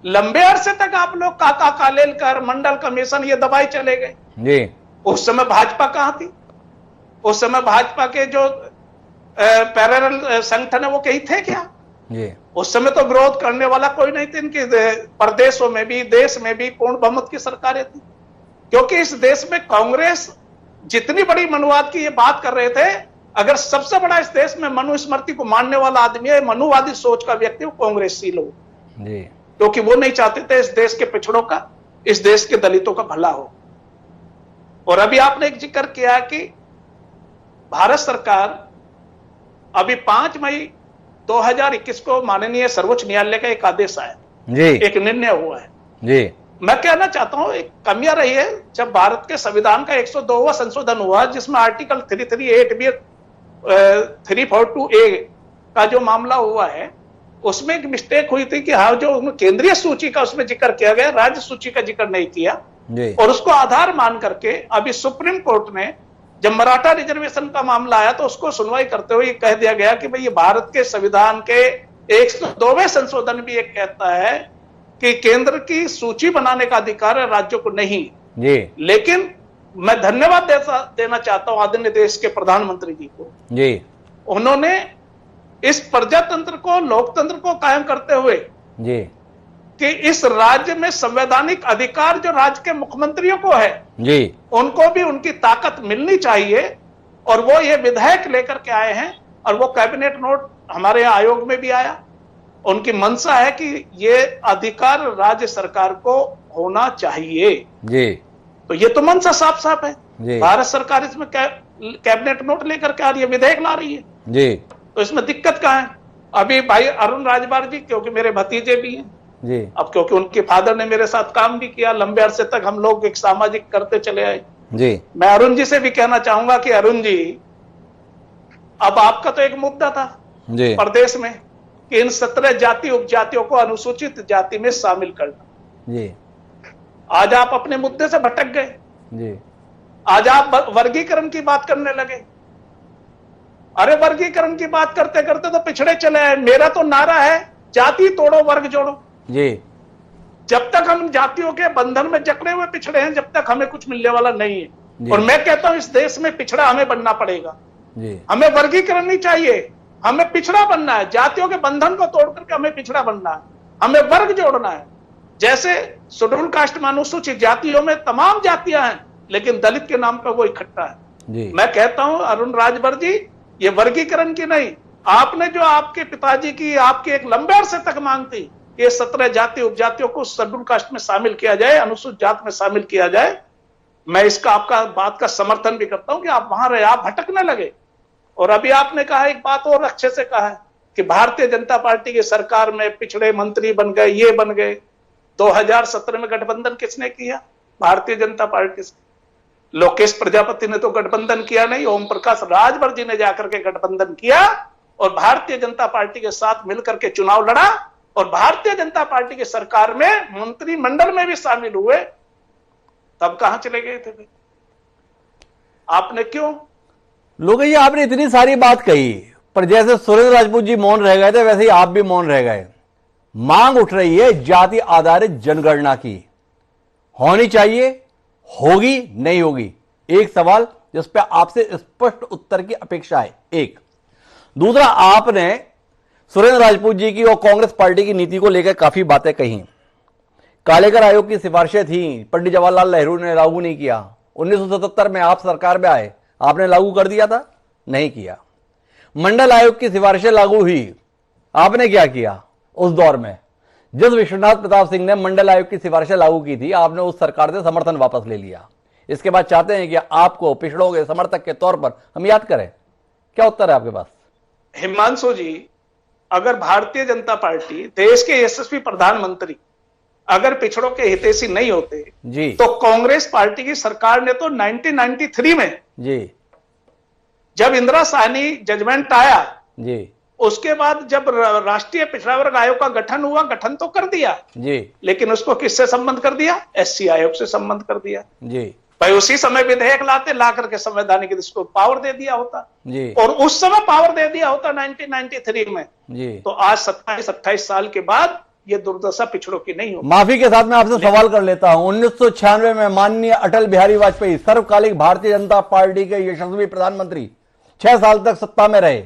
लंबे अरसे तक आप लोग काका कालेलकर, मंडल कमीशन ये दबाई चले गए जी। उस समय भाजपा कहां थी? उस समय भाजपा के जो पैरेलल संगठन है वो कहीं थे क्या? जी। उस समय तो विरोध करने वाला कोई नहीं थी। इनके प्रदेशों में भी, देश में भी पूर्ण बहुमत की सरकारें थी, क्योंकि इस देश में कांग्रेस जितनी बड़ी मनुवाद की ये बात कर रहे थे, अगर सबसे बड़ा इस देश में मनुस्मृति को मानने वाला आदमी है, मनुवादी सोच का व्यक्ति, वो कांग्रेसी लोग, जी। क्योंकि वो नहीं चाहते थे इस देश के पिछड़ों का, इस देश के दलितों का भला हो। और अभी आपने एक जिक्र किया कि भारत सरकार अभी 5 मई 2021 को माननीय सर्वोच्च न्यायालय का एक आदेश आया जी, एक निर्णय हुआ है जी। मैं कहना चाहता हूं एक कमियां रही है जब भारत के संविधान का 102वां संशोधन हुआ, जिसमें आर्टिकल 338 342A का जो मामला हुआ है, उसमें एक मिस्टेक हुई थी कि हाँ, जो केंद्रीय सूची का उसमें जिक्र किया गया, राज्य सूची का जिक्र नहीं किया, और उसको आधार मान करके अभी सुप्रीम कोर्ट ने जब मराठा रिजर्वेशन का मामला आया तो उसको सुनवाई करते हुए कह दिया गया कि भाई ये भारत के संविधान के 102वें संशोधन भी एक कहता है कि केंद्र की सूची बनाने का अधिकार है, राज्यों को नहीं जी। लेकिन मैं धन्यवाद देना चाहता हूं आदरणीय देश के प्रधानमंत्री जी को जी। उन्होंने इस प्रजातंत्र को, लोकतंत्र को कायम करते हुए जी कि इस राज्य में संवैधानिक अधिकार जो राज्य के मुख्यमंत्रियों को है जी, उनको भी उनकी ताकत मिलनी चाहिए। और वो ये विधेयक लेकर के आए हैं और वो कैबिनेट नोट हमारे यहाँ आयोग में भी आया। उनकी मंशा है कि ये अधिकार राज्य सरकार को होना चाहिए जी, तो ये तो मंशा साफ साफ है। जी, भारत सरकार इसमें कैबिनेट नोट लेकर के आ रही है, विधेयक ला रही है जी, तो इसमें दिक्कत कहां है? अभी भाई अरुण राजभर जी, क्योंकि मेरे भतीजे भी हैं जी, अब, क्योंकि उनके फादर ने मेरे साथ काम भी किया लंबे अरसे तक, हम लोग एक सामाजिक करते चले आए जी, मैं अरुण जी से भी कहना चाहूंगा कि अरुण जी, अब आपका तो एक मुद्दा था जी, प्रदेश में कि इन 17 जाति उपजातियों को अनुसूचित जाति में शामिल करना। जी, आज आप अपने मुद्दे से भटक गए, जी, आज आप वर्गीकरण की बात करने लगे। अरे वर्गीकरण की बात करते करते तो पिछड़े चले आए। मेरा तो नारा है जाति तोड़ो वर्ग जोड़ो। जी, जब तक हम जातियों के बंधन में जकड़े हुए पिछड़े हैं, जब तक हमें कुछ मिलने वाला नहीं है। और मैं कहता हूं इस देश में पिछड़ा हमें बनना पड़ेगा। जी, हमें वर्गीकरण नहीं चाहिए, हमें पिछड़ा बनना है। जातियों के बंधन को तोड़ करके हमें पिछड़ा बनना है, हमें वर्ग जोड़ना है। जैसे शेड्यूल कास्ट में अनुसूचित जातियों में तमाम जातियां हैं, लेकिन दलित के नाम पर वो इकट्ठा है। मैं कहता हूं अरुण राजभर जी, ये वर्गीकरण की नहीं, आपने जो आपके पिताजी की आपके एक लंबे अरसे तक मांग थी, ये 17 जाति उपजातियों को शेड्यूल कास्ट में शामिल किया जाए, अनुसूचित जात में शामिल किया जाए। मैं इसका आपका बात का समर्थन भी करता हूं कि आप वहां रहे, आप भटकने लगे। और अभी आपने कहा एक बात और अच्छे से कहा है कि भारतीय जनता पार्टी की सरकार में पिछड़े मंत्री बन गए, ये बन गए। 2017 में गठबंधन किसने किया? भारतीय जनता पार्टी से। लोकेश प्रजापति ने तो गठबंधन किया नहीं, ओम प्रकाश राजभर जी ने जाकर के गठबंधन किया और भारतीय जनता पार्टी के साथ मिलकर के चुनाव लड़ा और भारतीय जनता पार्टी की सरकार में मंत्रिमंडल में भी शामिल हुए। तब कहां चले गए थे? आपने क्यों? लोग, ये आपने इतनी सारी बात कही, पर जैसे सुरेंद्र राजपूत जी मौन रह गए थे, वैसे ही आप भी मौन रह गए। मांग उठ रही है जाति आधारित जनगणना की, होनी चाहिए, होगी, नहीं होगी? एक सवाल जिस पे आपसे स्पष्ट उत्तर की अपेक्षा है। एक दूसरा, आपने सुरेंद्र राजपूत जी की और कांग्रेस पार्टी की नीति को लेकर काफी बातें कही। कालेकर आयोग की सिफारिशें थी, पंडित जवाहरलाल नेहरू ने लागू नहीं किया। 1977 में आप सरकार में आए, आपने लागू कर दिया था? नहीं किया। मंडल आयोग की सिफारिशें लागू हुई, आपने क्या किया उस दौर में? जिस विश्वनाथ प्रताप सिंह ने मंडल आयोग की सिफारिशें लागू की थी, आपने उस सरकार से समर्थन वापस ले लिया। इसके बाद चाहते हैं कि आपको पिछड़ों के समर्थक के तौर पर हम याद करें। क्या उत्तर है आपके पास? हिमांशु जी, अगर भारतीय जनता पार्टी, देश के यशस्वी प्रधानमंत्री अगर पिछड़ों के हितैषी नहीं होते जी, तो कांग्रेस पार्टी की सरकार ने तो 1993 में जी, जब इंदिरा साहनी जजमेंट आया जी, उसके बाद जब राष्ट्रीय पिछड़ा वर्ग आयोग का गठन हुआ, गठन तो कर दिया जी, लेकिन उसको किससे संबंध कर दिया? एससी आयोग से संबंध कर दिया। जी, भाई उसी समय विधेयक लाते, ला करके संवैधानिक इसको पावर दे दिया होता जी, और उस समय पावर दे दिया होता 1993 में, जी, तो आज 27-28 साल के बाद ये दुर्दशा पिछड़ों की नहीं होती। माफी के साथ मैं आपसे सवाल कर लेता हूं। 1996 में माननीय अटल बिहारी वाजपेयी सर्वकालिक भारतीय जनता पार्टी के यशस्वी प्रधानमंत्री 6 साल तक सत्ता में रहे,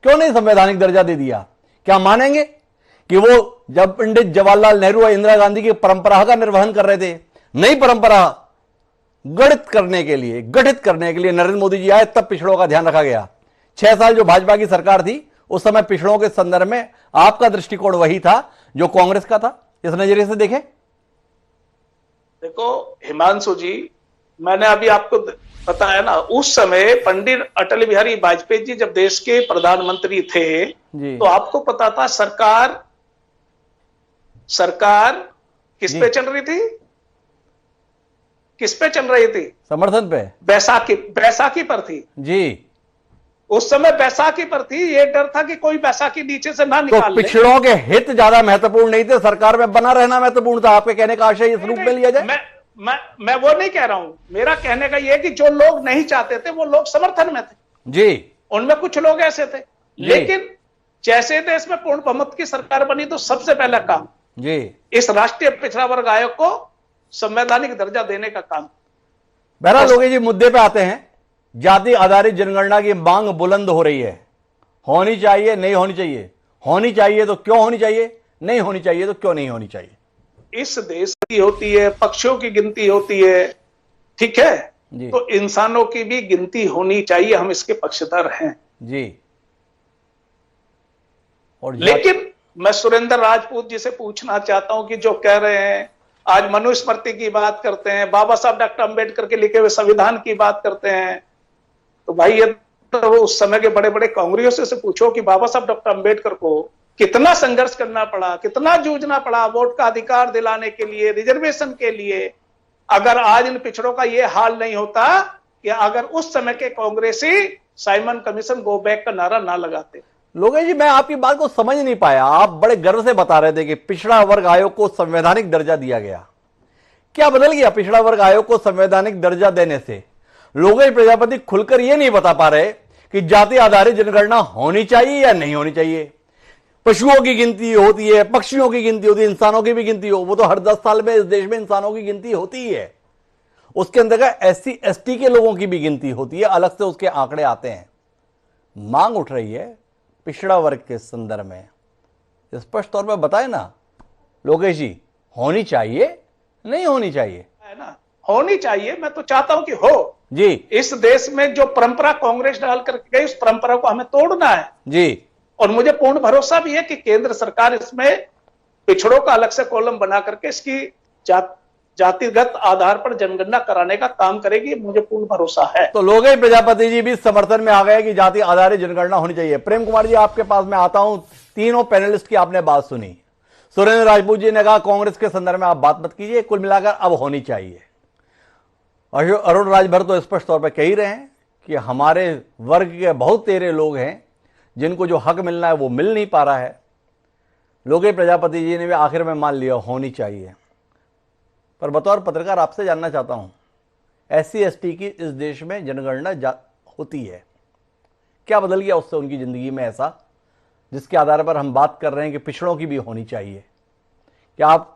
क्यों नहीं संवैधानिक दर्जा दे दिया? क्या मानेंगे कि वो जब पंडित जवाहरलाल नेहरू और इंदिरा गांधी की परंपरा का निर्वहन कर रहे थे, नई परंपरा गठित करने के लिए नरेंद्र मोदी जी आए, तब पिछड़ों का ध्यान रखा गया। 6 साल जो भाजपा की सरकार थी, उस समय पिछड़ों के संदर्भ में आपका दृष्टिकोण वही था जो कांग्रेस का था। इस नजरिए से देखें। देखो हिमांशु जी, मैंने अभी आपको बताया ना, उस समय पंडित अटल बिहारी वाजपेयी जी जब देश के प्रधानमंत्री थे तो आपको पता था सरकार किस पे चल रही थी? किस पे चल रही थी? समर्थन पे। बैसाखी पर थी जी। उस समय बैसाखी पर थी। ये डर था कि कोई बैसाखी नीचे से ना निकाल ले। पिछड़ों के हित ज्यादा महत्वपूर्ण नहीं थे, सरकार में बना रहना महत्वपूर्ण था। आपके कहने का आशय इस रूप में लिया जाए? मैं वो नहीं कह रहा हूं। मेरा कहने का यह कि जो लोग नहीं चाहते थे वो लोग समर्थन में थे जी, उनमें कुछ लोग ऐसे थे। लेकिन जैसे देश में पूर्ण बहुमत की सरकार बनी तो सबसे पहला काम जी इस राष्ट्रीय पिछड़ा वर्ग आयोग को संवैधानिक दर्जा देने का काम। बहरहाल लोगे जी, मुद्दे पे आते हैं। जाति आधारित जनगणना की मांग बुलंद हो रही है। होनी चाहिए, नहीं होनी चाहिए? होनी चाहिए तो क्यों होनी चाहिए? नहीं होनी चाहिए तो क्यों नहीं होनी चाहिए? इस देश की होती है, पक्षियों की गिनती होती है, ठीक है, तो इंसानों की भी गिनती होनी चाहिए, हम इसके पक्षधर हैं जी। और लेकिन मैं सुरेंद्र राजपूत जी से पूछना चाहता हूं कि जो कह रहे हैं, आज मनुस्मृति की बात करते हैं, बाबा साहब डॉक्टर अंबेडकर के लिखे हुए संविधान की बात करते हैं, तो भाई ये तो उस समय के बड़े बड़े कांग्रेसियों से पूछो कि बाबा साहब डॉक्टर अंबेडकर को कितना संघर्ष करना पड़ा, कितना जूझना पड़ा वोट का अधिकार दिलाने के लिए, रिजर्वेशन के लिए। अगर आज इन पिछड़ों का ये हाल नहीं होता कि अगर उस समय के कांग्रेसी साइमन कमीशन गो बैक का नारा ना लगाते। लोकेश जी, मैं आपकी बात को समझ नहीं पाया। आप बड़े गर्व से बता रहे थे कि पिछड़ा वर्ग आयोग को संवैधानिक दर्जा दिया गया। क्या बदल गया पिछड़ा वर्ग आयोग को संवैधानिक दर्जा देने से? लोकेश प्रजापति खुलकर यह नहीं बता पा रहे कि जाति आधारित जनगणना होनी चाहिए या नहीं होनी चाहिए। पशुओं की गिनती होती है, पक्षियों की गिनती होती है, इंसानों की भी गिनती हो, वो तो हर 10 साल में इस देश में इंसानों की गिनती होती ही है। उसके अंतर्गत SC ST के लोगों की भी गिनती होती है, अलग से उसके आंकड़े आते हैं। मांग उठ रही है पिछड़ा वर्ग के संदर्भ में, स्पष्ट तौर पर बताए ना लोकेश जी, होनी चाहिए नहीं होनी चाहिए? है ना, होनी चाहिए। मैं तो चाहता हूं कि हो जी। इस देश में जो परंपरा कांग्रेस डाल करके गई, उस परंपरा को हमें तोड़ना है जी। और मुझे पूर्ण भरोसा भी है कि केंद्र सरकार इसमें पिछड़ों का अलग से कॉलम बना करके इसकी जातिगत आधार पर जनगणना कराने का काम करेगी, मुझे पूर्ण भरोसा है। तो लोकेश प्रजापति जी भी समर्थन में आ गए कि जाति आधारित जनगणना होनी चाहिए। प्रेम कुमार जी, आपके पास मैं आता हूं। तीनों पैनलिस्ट की आपने बात सुनी। सुरेंद्र राजपूत जी ने कहा कांग्रेस के संदर्भ में आप बात मत कीजिए, कुल मिलाकर अब होनी चाहिए। अरुण राजभर तो स्पष्ट तौर पर कह ही रहे हैं कि हमारे वर्ग के बहुत तेरे लोग हैं जिनको जो हक मिलना है वो मिल नहीं पा रहा है। लोकेश प्रजापति जी ने भी आखिर में मान लिया होनी चाहिए। पर बतौर पत्रकार आपसे जानना चाहता हूं, SC ST की इस देश में जनगणना होती है, क्या बदल गया उससे उनकी जिंदगी में ऐसा जिसके आधार पर हम बात कर रहे हैं कि पिछड़ों की भी होनी चाहिए? क्या आप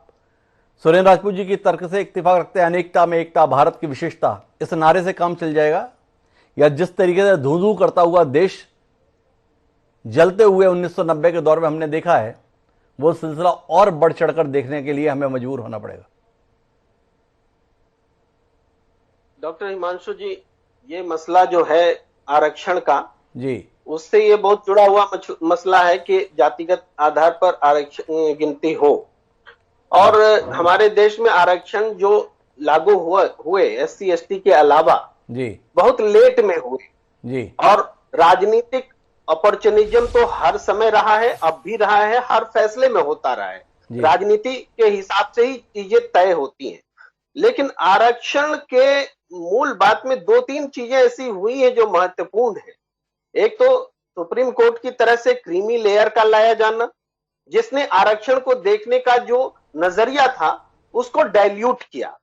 सुरेंद्र राजपूत जी की तर्क से इत्तेफाक रखते हैं अनेकता में एकता, भारत की विशेषता, इस नारे से काम चल जाएगा? या जिस तरीके से धू धू करता हुआ देश जलते हुए 1990 के दौर में हमने देखा है, वो सिलसिला और बढ़ चढ़कर देखने के लिए हमें मजबूर होना पड़ेगा? डॉक्टर हिमांशु जी, ये मसला जो है आरक्षण का जी, उससे ये बहुत जुड़ा हुआ मसला है कि जातिगत आधार पर आरक्षण गिनती हो। और हमारे देश में आरक्षण जो लागू हुए SC ST के अलावा जी, बहुत लेट में हुए जी। और राजनीतिक अपॉर्चुनिज्म तो हर समय रहा है, अब भी रहा है, हर फैसले में होता रहा है। राजनीति के हिसाब से ही चीजें तय होती हैं। लेकिन आरक्षण के मूल बात में 2-3 चीजें ऐसी हुई है जो महत्वपूर्ण है। एक तो सुप्रीम कोर्ट की तरह से क्रीमी लेयर का लाया जाना, जिसने आरक्षण को देखने का जो नजरिया था उसको डाइल्यूट किया।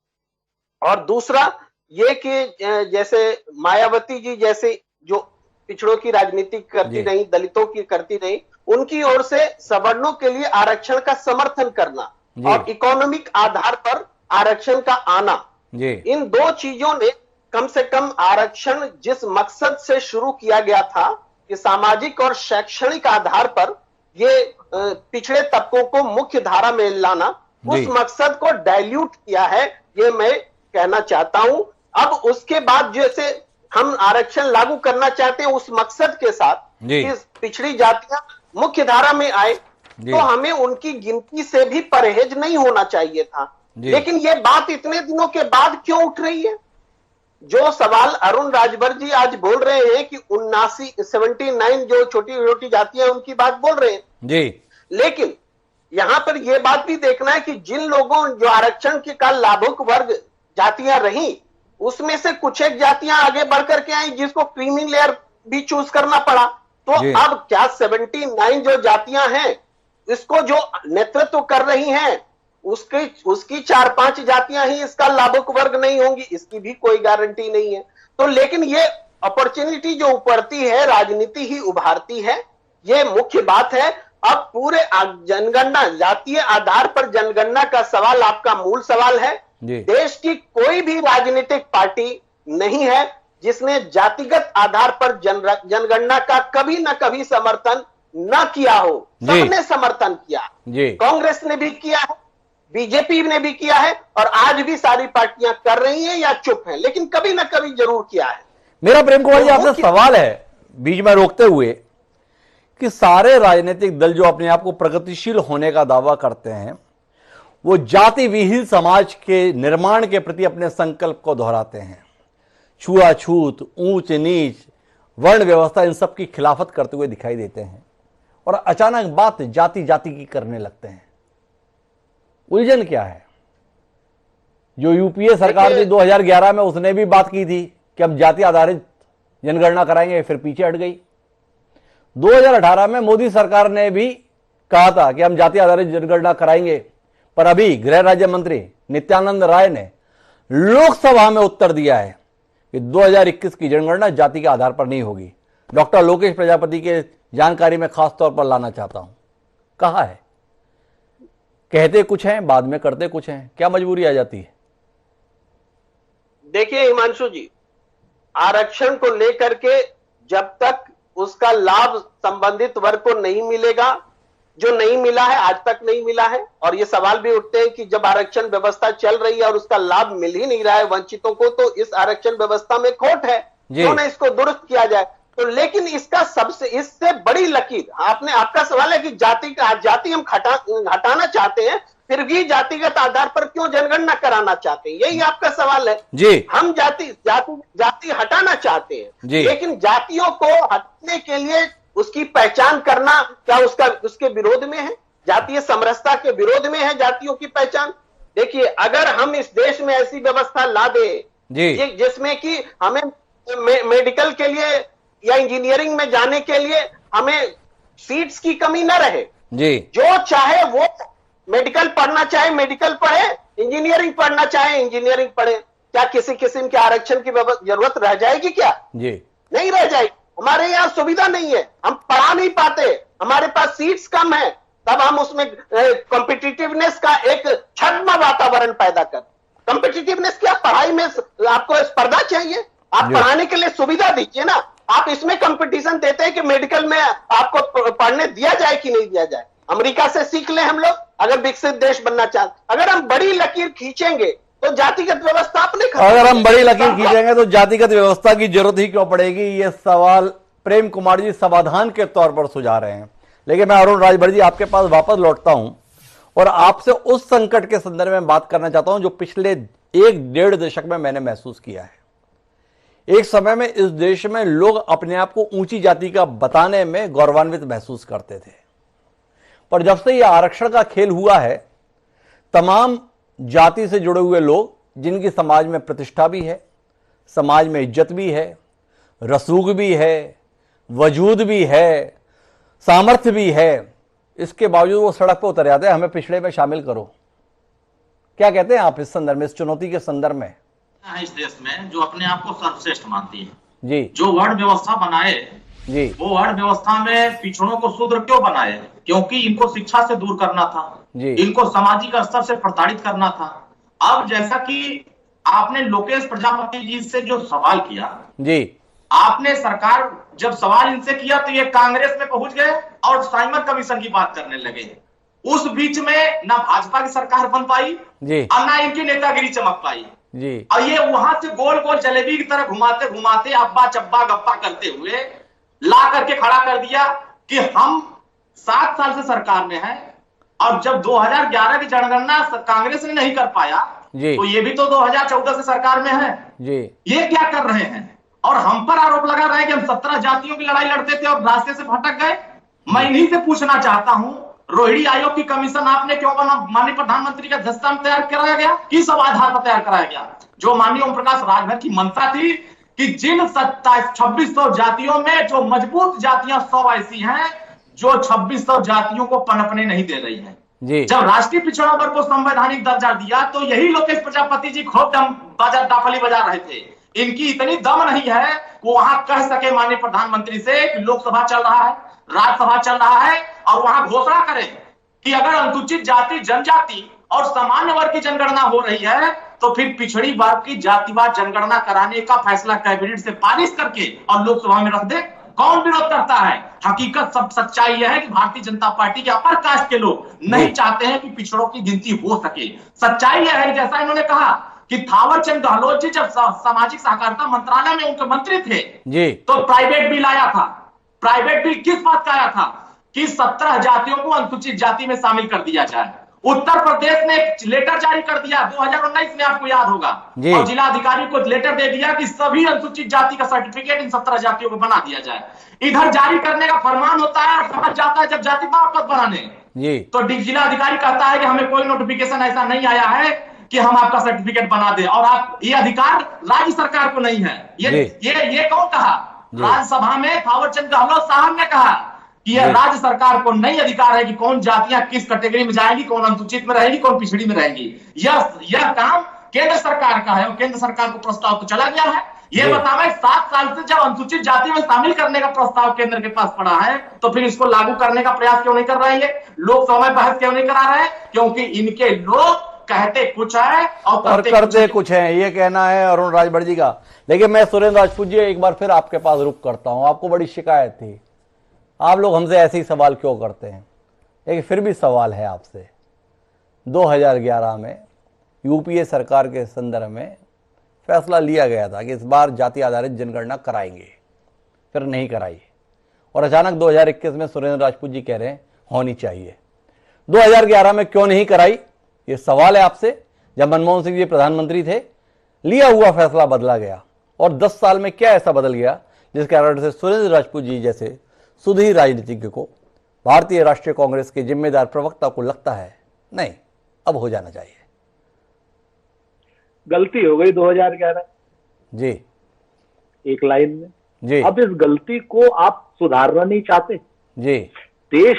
और दूसरा ये कि जैसे मायावती जी जैसे जो पिछड़ों की राजनीति करती रही, दलितों की करती रही, उनकी ओर से सवर्णों के लिए आरक्षण का समर्थन करना और इकोनॉमिक आधार पर आरक्षण का आना, इन 2 चीजों ने कम से कम आरक्षण जिस मकसद से शुरू किया गया था कि सामाजिक और शैक्षणिक आधार पर ये पिछड़े तबकों को मुख्य धारा में लाना, उस मकसद को डाइल्यूट किया है, ये मैं कहना चाहता हूं। अब उसके बाद जैसे हम आरक्षण लागू करना चाहते हैं उस मकसद के साथ कि पिछड़ी जातियां मुख्य धारा में आए, तो हमें उनकी गिनती से भी परहेज नहीं होना चाहिए था। लेकिन ये बात इतने दिनों के बाद क्यों उठ रही है? जो सवाल अरुण राजभर जी आज बोल रहे हैं कि 79 जो छोटी छोटी जातियां उनकी बात बोल रहे हैं जी, लेकिन यहां पर यह बात भी देखना है कि जिन लोगों जो आरक्षण के का लाभुक वर्ग जातियां रही, उसमें से कुछ एक जातियां आगे बढ़ करके आई जिसको क्रीमी लेयर भी चूज करना पड़ा। तो अब क्या 79 जो जातियां हैं इसको जो नेतृत्व कर रही हैं उसकी 4-5 जातियां ही इसका लाभुक वर्ग नहीं होंगी, इसकी भी कोई गारंटी नहीं है। तो लेकिन ये अपॉर्चुनिटी जो उभरती है, राजनीति ही उभारती है, ये मुख्य बात है। अब पूरे जनगणना, जातीय आधार पर जनगणना का सवाल आपका मूल सवाल है। देश की कोई भी राजनीतिक पार्टी नहीं है जिसने जातिगत आधार पर जनगणना का कभी ना कभी समर्थन न किया हो। सबने समर्थन किया, कांग्रेस ने भी किया है, बीजेपी ने भी किया है और आज भी सारी पार्टियां कर रही हैं या चुप हैं, लेकिन कभी ना कभी जरूर किया है। मेरा प्रेम कुमार जी आपसे सवाल है बीच में रोकते हुए कि सारे राजनीतिक दल जो अपने आप को प्रगतिशील होने का दावा करते हैं वो जाति विहीन समाज के निर्माण के प्रति अपने संकल्प को दोहराते हैं, छुआछूत, ऊंच नीच, वर्ण व्यवस्था, इन सब की खिलाफत करते हुए दिखाई देते हैं और अचानक बात जाति जाति की करने लगते हैं। उलझन क्या है? जो यूपीए सरकार थी 2011 में उसने भी बात की थी कि अब जाति आधारित जनगणना कराएंगे, फिर पीछे हट गई। 2018 में मोदी सरकार ने भी कहा था कि हम जाति आधारित जनगणना कराएंगे, पर अभी गृह राज्य मंत्री नित्यानंद राय ने लोकसभा में उत्तर दिया है कि 2021 की जनगणना जाति के आधार पर नहीं होगी। डॉक्टर लोकेश प्रजापति के जानकारी में खास तौर पर लाना चाहता हूं, कहा है, कहते कुछ हैं बाद में करते कुछ हैं, क्या मजबूरी आ जाती है? देखिए हिमांशु जी, आरक्षण को लेकर के जब तक उसका लाभ संबंधित वर्ग को नहीं मिलेगा, जो नहीं मिला है, आज तक नहीं मिला है, और ये सवाल भी उठते हैं कि जब आरक्षण व्यवस्था चल रही है और उसका लाभ मिल ही नहीं रहा है वंचितों को, तो इस आरक्षण व्यवस्था में खोट है, क्यों ना इसको दुरुस्त किया जाए। तो लेकिन इसका सबसे इससे बड़ी लकीर, आपका सवाल है कि जाति हम हटाना चाहते हैं, फिर भी जातिगत आधार पर क्यों जनगणना कराना चाहते हैं, यही आपका सवाल है जी। हम जाति हटाना चाहते हैं, लेकिन जातियों को हटाने के लिए उसकी पहचान करना क्या उसके विरोध में है? जातीय समरसता के विरोध में है जातियों की पहचान? देखिए, अगर हम इस देश में ऐसी व्यवस्था ला दे जिसमें कि हमें मेडिकल के लिए या इंजीनियरिंग में जाने के लिए हमें सीट्स की कमी न रहे, जो चाहे वो मेडिकल पढ़ना चाहे मेडिकल पढ़े, इंजीनियरिंग पढ़ना चाहे इंजीनियरिंग पढ़े, क्या किसी किस्म के आरक्षण की जरूरत रह जाएगी? क्या नहीं रह जाएगी। हमारे यहाँ सुविधा नहीं है, हम पढ़ा नहीं पाते, हमारे पास सीट्स कम है, तब हम उसमें कॉम्पिटिटिवनेस का एक छद्म वातावरण पैदा कर। कॉम्पिटिटिवनेस क्या? पढ़ाई में आपको स्पर्धा चाहिए, आप पढ़ाने के लिए सुविधा दीजिए ना। आप इसमें कंपटीशन देते हैं कि मेडिकल में आपको पढ़ने दिया जाए कि नहीं दिया जाए। अमेरिका से सीख ले हम लोग, अगर विकसित देश बनना चाहते। अगर हम बड़ी लकीर खींचेंगे तो जातिगत व्यवस्था अपने, अगर हम बड़ी लकीर खींचेंगे तो जातिगत व्यवस्था की जरूरत ही क्यों पड़ेगी? ये सवाल प्रेम कुमार जी समाधान के तौर पर सुझा रहे हैं। लेकिन मैं अरुण राजभर जी आपके पास वापस लौटता हूं और आपसे उस संकट के संदर्भ में बात करना चाहता हूं जो पिछले 1-1.5 दशक में मैंने महसूस किया है। एक समय में इस देश में लोग अपने आप को ऊंची जाति का बताने में गौरवान्वित महसूस करते थे, पर जब से यह आरक्षण का खेल हुआ है, तमाम जाति से जुड़े हुए लोग जिनकी समाज में प्रतिष्ठा भी है, समाज में इज्जत भी है, रसूख भी है, वजूद भी है, सामर्थ्य भी है, इसके बावजूद वो सड़क पर उतर जाते हैं, हमें पिछड़े में शामिल करो। क्या कहते हैं आप इस संदर्भ में, इस चुनौती के संदर्भ में? इस देश में जो अपने आप को सर्वश्रेष्ठ मानती है जी, जो वर्ण व्यवस्था बनाए जी, वो वर्ण व्यवस्था में पिछड़ों को शूद्र क्यों बनाए? क्योंकि इनको शिक्षा से दूर करना था, इनको सामाजिक स्तर से प्रताड़ित करना था। अब जैसा कि आपने लोकेश प्रजापति जी से जो सवाल किया जी, आपने सरकार जब सवाल इनसे किया तो ये कांग्रेस में पहुंच गए और साइमन कमीशन की बात करने लगे। उस बीच में ना भाजपा की सरकार बन पाई और ना इनकी नेतागिरी चमक पाई जी, और ये वहां से गोल गोल जलेबी की तरह घुमाते घुमाते अब्बा चब्बा गप्पा करते हुए ला करके खड़ा कर दिया कि हम 7 साल से सरकार में हैं और जब 2011 की जनगणना कांग्रेस ने नहीं कर पाया तो ये भी तो 2014 से सरकार में है जी। ये क्या कर रहे हैं? और हम पर आरोप लगा रहे हैं कि हम 17 जातियों की लड़ाई लड़ते थे और रास्ते से भटक गए। मैं इन्हीं से पूछना चाहता हूं, रोहिणी आयोग की कमीशन आपने क्यों बना? माननीय प्रधानमंत्री का अध्यक्षता में तैयार कराया गया, किस आधार पर तैयार कराया गया? जो माननीय ओम प्रकाश राजभर की मंशा थी कि जिन 2600 जातियों में जो मजबूत जातियां 100 ऐसी हैं जो 2600 जातियों को पनपने नहीं दे रही है। जब राष्ट्रीय पिछड़ा वर्ग को संवैधानिक दर्जा दिया तो यही लोकेश प्रजापति जी खूब डाफली बजा रहे थे। इनकी इतनी दम नहीं है वो वहां कह सके माननीय प्रधानमंत्री से कि लोकसभा चल रहा है, राज्यसभा चल रहा है और वहां घोषणा करें कि अगर अनुसूचित जाति, जनजाति और सामान्य वर्ग की जनगणना हो रही है तो फिर पिछड़ी वर्ग की जातिवार जनगणना कराने का फैसला कैबिनेट से पारित करके और लोकसभा में रख दे। कौन विरोध करता है? हकीकत सब सच्चाई यह है कि भारतीय जनता पार्टी के अपर कास्ट के लोग नहीं चाहते हैं कि पिछड़ों की गिनती हो सके। सच्चाई यह है, जैसा इन्होंने कहा कि थावरचंद गहलोत जी जब सामाजिक सहकारिता मंत्रालय में उनके मंत्री थे जी, तो प्राइवेट बिल आया था। प्राइवेट बिल किस बात का आया था? कि 17 जातियों को अनुसूचित जाति में शामिल कर दिया जाए। उत्तर प्रदेश ने एक लेटर जारी कर दिया 2019 में, आपको याद होगा, और जिलाधिकारी को लेटर दे दिया कि सभी अनुसूचित जाति का सर्टिफिकेट इन 17 जातियों को बना दिया जाए। इधर जारी करने का फरमान होता है और समझ जाता है जब जाति वापस बनाने, तो जिलाधिकारी कहता है कि हमें कोई नोटिफिकेशन ऐसा नहीं आया है कि हम आपका सर्टिफिकेट बना दे, और आप ये अधिकार राज्य सरकार को नहीं है। ये कौन कहा? राज्यसभा में थावरचंद गहलोत साहब ने कहा कि यह राज्य सरकार को नहीं अधिकार है कि कौन जातियां किस कैटेगरी में जाएंगी, कौन अनुसूचित में रहेगी, कौन पिछड़ी में रहेंगी। यह काम केंद्र सरकार का है और केंद्र सरकार को प्रस्ताव तो चला गया है। यह बतावे 7 साल से जब अनुसूचित जाति में शामिल करने का प्रस्ताव केंद्र के पास पड़ा है, तो फिर इसको लागू करने का प्रयास क्यों नहीं कर रहे हैं? लोकसभा में बहस क्यों नहीं करा रहे हैं? क्योंकि इनके लोग कहते कुछ है और करते कुछ है, ये कहना है अरुण राजभर जी का। लेकिन मैं सुरेंद्र राजपूत जी एक बार फिर आपके पास रुक करता हूं। आपको बड़ी शिकायत थी, आप लोग हमसे ऐसे ही सवाल क्यों करते हैं, लेकिन फिर भी सवाल है आपसे। 2011 में यूपीए सरकार के संदर्भ में फैसला लिया गया था कि इस बार जाति आधारित जनगणना कराएंगे, फिर नहीं कराई, और अचानक 2021 में सुरेंद्र राजपूत जी कह रहे हैं होनी चाहिए। 2011 में क्यों नहीं कराई, ये सवाल है आपसे। जब मनमोहन सिंह जी प्रधानमंत्री थे, लिया हुआ फैसला बदला गया, और 10 साल में क्या ऐसा बदल गया जिसके कारण से सुरेंद्र राजपूत जी जैसे सुधीर राजनीतिज्ञ को, भारतीय राष्ट्रीय कांग्रेस के जिम्मेदार प्रवक्ता को लगता है नहीं अब हो जाना चाहिए? गलती हो गई 2011 जी, एक लाइन में जी। अब इस गलती को आप सुधारना नहीं चाहते जी। देश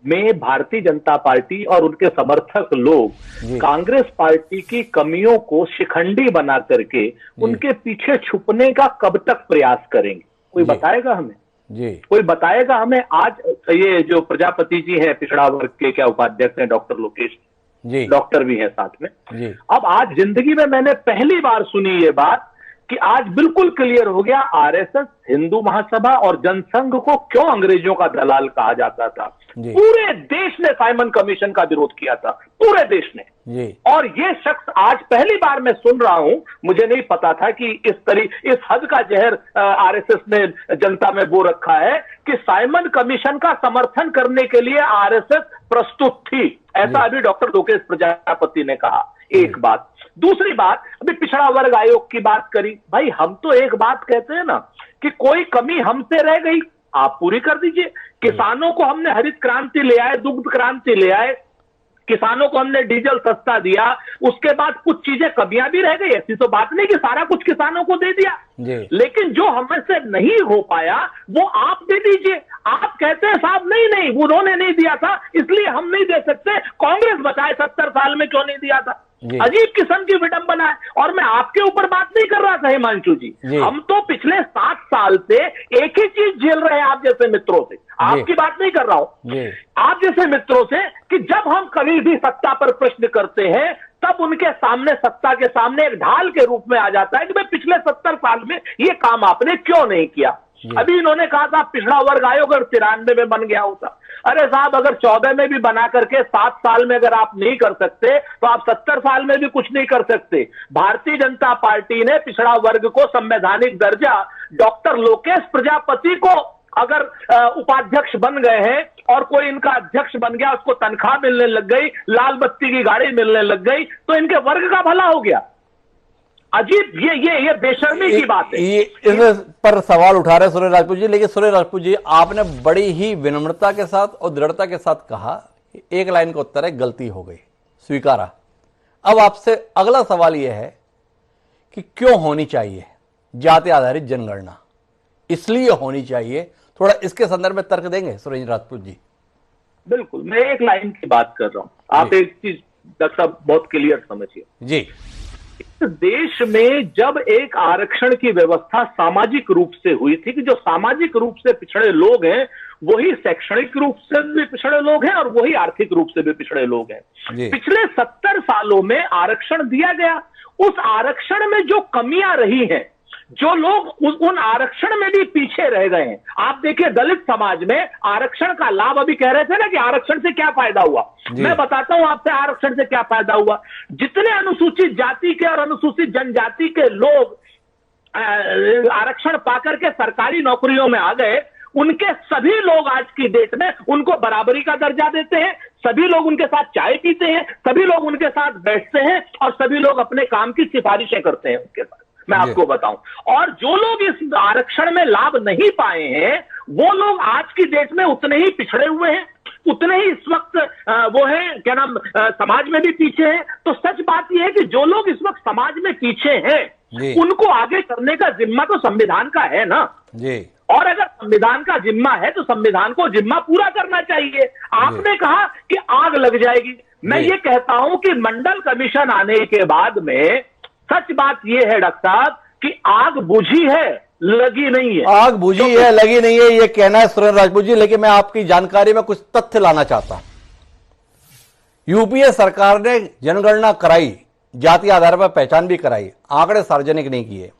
में भारतीय जनता पार्टी और उनके समर्थक लोग कांग्रेस पार्टी की कमियों को शिखंडी बना करके उनके पीछे छुपने का कब तक प्रयास करेंगे? कोई बताएगा हमें? कोई बताएगा हमें? आज ये जो प्रजापति जी हैं, पिछड़ा वर्ग के क्या उपाध्यक्ष हैं, डॉक्टर लोकेश जी, डॉक्टर भी हैं साथ में जी। अब आज जिंदगी में मैंने पहली बार सुनी ये बात कि आज बिल्कुल क्लियर हो गया आरएसएस, हिंदू महासभा और जनसंघ को क्यों अंग्रेजों का दलाल कहा जाता था। पूरे देश ने साइमन कमीशन का विरोध किया था, पूरे देश ने। और ये शख्स आज पहली बार मैं सुन रहा हूं, मुझे नहीं पता था कि इस हद का जहर आरएसएस ने जनता में बो रखा है कि साइमन कमीशन का समर्थन करने के लिए आरएसएस प्रस्तुत थी, ऐसा अभी डॉक्टर लोकेश प्रजापति ने कहा। एक बात। दूसरी बात, अभी पिछड़ा वर्ग आयोग की बात करी। भाई हम तो एक बात कहते हैं ना कि कोई कमी हमसे रह गई आप पूरी कर दीजिए। किसानों को हमने हरित क्रांति ले आए, दुग्ध क्रांति ले आए, किसानों को हमने डीजल सस्ता दिया, उसके बाद कुछ चीजें कमियां भी रह गई। ऐसी तो बात नहीं कि सारा कुछ किसानों को दे दिया, लेकिन जो हमसे नहीं हो पाया वो आप दे दीजिए। आप कहते हैं साहब नहीं उन्होंने नहीं दिया था इसलिए हम नहीं दे सकते। कांग्रेस बताए 70 साल में क्यों नहीं दिया था? अजीब किस्म की विडंबना है। और मैं आपके ऊपर बात नहीं कर रहा था हिमांशु जी, हम तो पिछले 7 साल से एक ही चीज झेल रहे हैं आप जैसे मित्रों से। आपकी बात नहीं कर रहा हूं, आप जैसे मित्रों से, कि जब हम कभी भी सत्ता पर प्रश्न करते हैं तब उनके सामने, सत्ता के सामने एक ढाल के रूप में आ जाता है कि भाई पिछले 70 साल में ये काम आपने क्यों नहीं किया। अभी इन्होंने कहा था पिछड़ा वर्ग आयोग अगर 93 में बन गया होता। अरे साहब अगर 14 में भी बना करके 7 साल में अगर आप नहीं कर सकते तो आप 70 साल में भी कुछ नहीं कर सकते। भारतीय जनता पार्टी ने पिछड़ा वर्ग को संवैधानिक दर्जा डॉक्टर लोकेश प्रजापति को अगर उपाध्यक्ष बन गए हैं और कोई इनका अध्यक्ष बन गया, उसको तनख्वाह मिलने लग गई, लाल बत्ती की गाड़ी मिलने लग गई, तो इनके वर्ग का भला हो गया। अजीब ये बेशर्मी की बात है। इस पर सवाल उठा रहे सुरेश राजपूत जी, लेकिन सुरेश राजपूत जी आपने बड़ी ही विनम्रता के साथ और दृढ़ता के साथ कहा, एक लाइन का उत्तर है गलती हो गई, स्वीकारा। अब आपसे अगला सवाल यह है कि क्यों होनी चाहिए जाति आधारित जनगणना? इसलिए होनी चाहिए, थोड़ा इसके संदर्भ में तर्क देंगे सुरेश राजपूत जी? बिल्कुल, मैं एक लाइन की बात कर रहा हूं, आप एक चीज डॉक्टर साहब बहुत क्लियर समझिए जी। इस देश में जब एक आरक्षण की व्यवस्था सामाजिक रूप से हुई थी कि जो सामाजिक रूप से पिछड़े लोग हैं वही शैक्षणिक रूप से भी पिछड़े लोग हैं और वही आर्थिक रूप से भी पिछड़े लोग हैं। पिछले 70 सालों में आरक्षण दिया गया, उस आरक्षण में जो कमियां रही हैं जो लोग उन आरक्षण में भी पीछे रह गए हैं। आप देखिए दलित समाज में आरक्षण का लाभ, अभी कह रहे थे ना कि आरक्षण से क्या फायदा हुआ, मैं बताता हूं आपसे आरक्षण से क्या फायदा हुआ। जितने अनुसूचित जाति के और अनुसूचित जनजाति के लोग आरक्षण पाकर के सरकारी नौकरियों में आ गए, उनके सभी लोग आज की डेट में उनको बराबरी का दर्जा देते हैं, सभी लोग उनके साथ चाय पीते हैं, सभी लोग उनके साथ बैठते हैं और सभी लोग अपने काम की सिफारिशें करते हैं उनके साथ। मैं आपको बताऊं, और जो लोग इस आरक्षण में लाभ नहीं पाए हैं वो लोग आज की डेट में उतने ही पिछड़े हुए हैं, उतने ही इस वक्त वो है क्या नाम समाज में भी पीछे हैं। तो सच बात यह है कि जो लोग इस वक्त समाज में पीछे हैं उनको आगे करने का जिम्मा तो संविधान का है ना जी। और अगर संविधान का जिम्मा है तो संविधान को जिम्मा पूरा करना चाहिए। आपने कहा कि आग लग जाएगी, मैं ये कहता हूं कि मंडल कमीशन आने के बाद में सच बात यह है डॉक्टर साहब कि आग बुझी है, लगी नहीं है। आग बुझी है, लगी नहीं है, ये कहना है सुरेंद्र राजपूत जी, लेकिन मैं आपकी जानकारी में कुछ तथ्य लाना चाहता हूं। यूपीए सरकार ने जनगणना कराई, जाति आधार पर पहचान भी कराई, आंकड़े सार्वजनिक नहीं किए,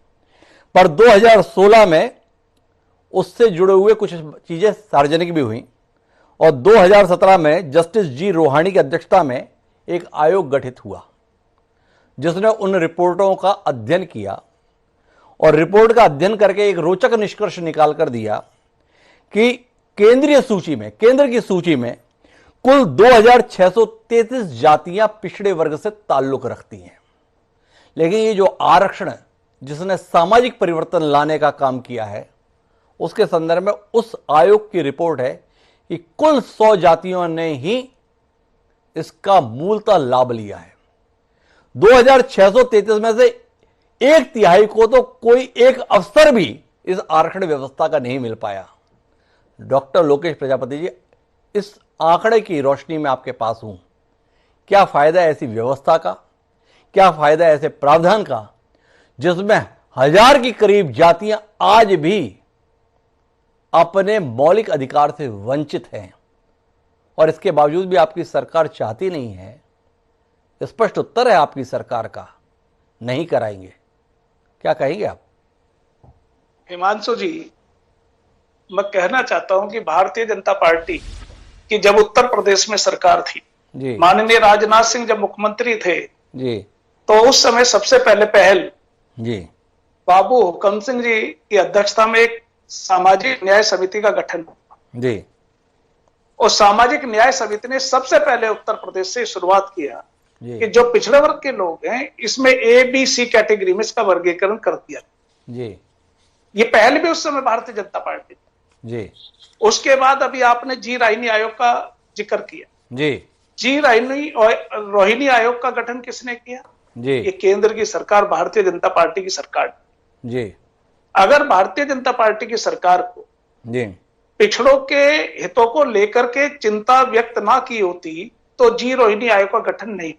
पर 2016 में उससे जुड़े हुए कुछ चीजें सार्वजनिक भी हुई और 2017 में जस्टिस जी रोहानी की अध्यक्षता में एक आयोग गठित हुआ जिसने उन रिपोर्टों का अध्ययन किया और रिपोर्ट का अध्ययन करके एक रोचक निष्कर्ष निकाल कर दिया कि केंद्रीय सूची में, केंद्र की सूची में कुल 2633 जातियां पिछड़े वर्ग से ताल्लुक रखती हैं। लेकिन ये जो आरक्षण जिसने सामाजिक परिवर्तन लाने का काम किया है उसके संदर्भ में उस आयोग की रिपोर्ट है कि कुल 100 जातियों ने ही इसका मूलतः लाभ लिया है। 2633 में से 1/3 को तो कोई एक अफसर भी इस आरक्षण व्यवस्था का नहीं मिल पाया। डॉक्टर लोकेश प्रजापति जी, इस आंकड़े की रोशनी में आपके पास हूं, क्या फायदा है ऐसी व्यवस्था का, क्या फायदा है ऐसे प्रावधान का जिसमें 1000 की करीब जातियां आज भी अपने मौलिक अधिकार से वंचित हैं और इसके बावजूद भी आपकी सरकार चाहती नहीं है? स्पष्ट उत्तर है आपकी सरकार का, नहीं कराएंगे। क्या कहेंगे आप? हिमांशु जी, मैं कहना चाहता हूं कि भारतीय जनता पार्टी की जब उत्तर प्रदेश में सरकार थी, माननीय राजनाथ सिंह जब मुख्यमंत्री थे जी, तो उस समय सबसे पहले पहल जी बाबू हुकम सिंह जी की अध्यक्षता में एक सामाजिक न्याय समिति का गठन हुआ जी। और सामाजिक न्याय समिति ने सबसे पहले उत्तर प्रदेश से शुरुआत किया कि जो पिछड़े वर्ग के लोग हैं इसमें ABC कैटेगरी में इसका वर्गीकरण कर दिया जी। ये पहले भी उस समय भारतीय जनता पार्टी जी। उसके बाद अभी आपने जी रोहिणी आयोग का जिक्र किया जी। जी रोहिणी आयोग का गठन किसने किया जी? ये केंद्र की सरकार, भारतीय जनता पार्टी की सरकार जी। अगर भारतीय जनता पार्टी की सरकार को जी पिछड़ों के हितों को लेकर के चिंता व्यक्त ना की होती तो जी रोहिणी आयोग का गठन नहीं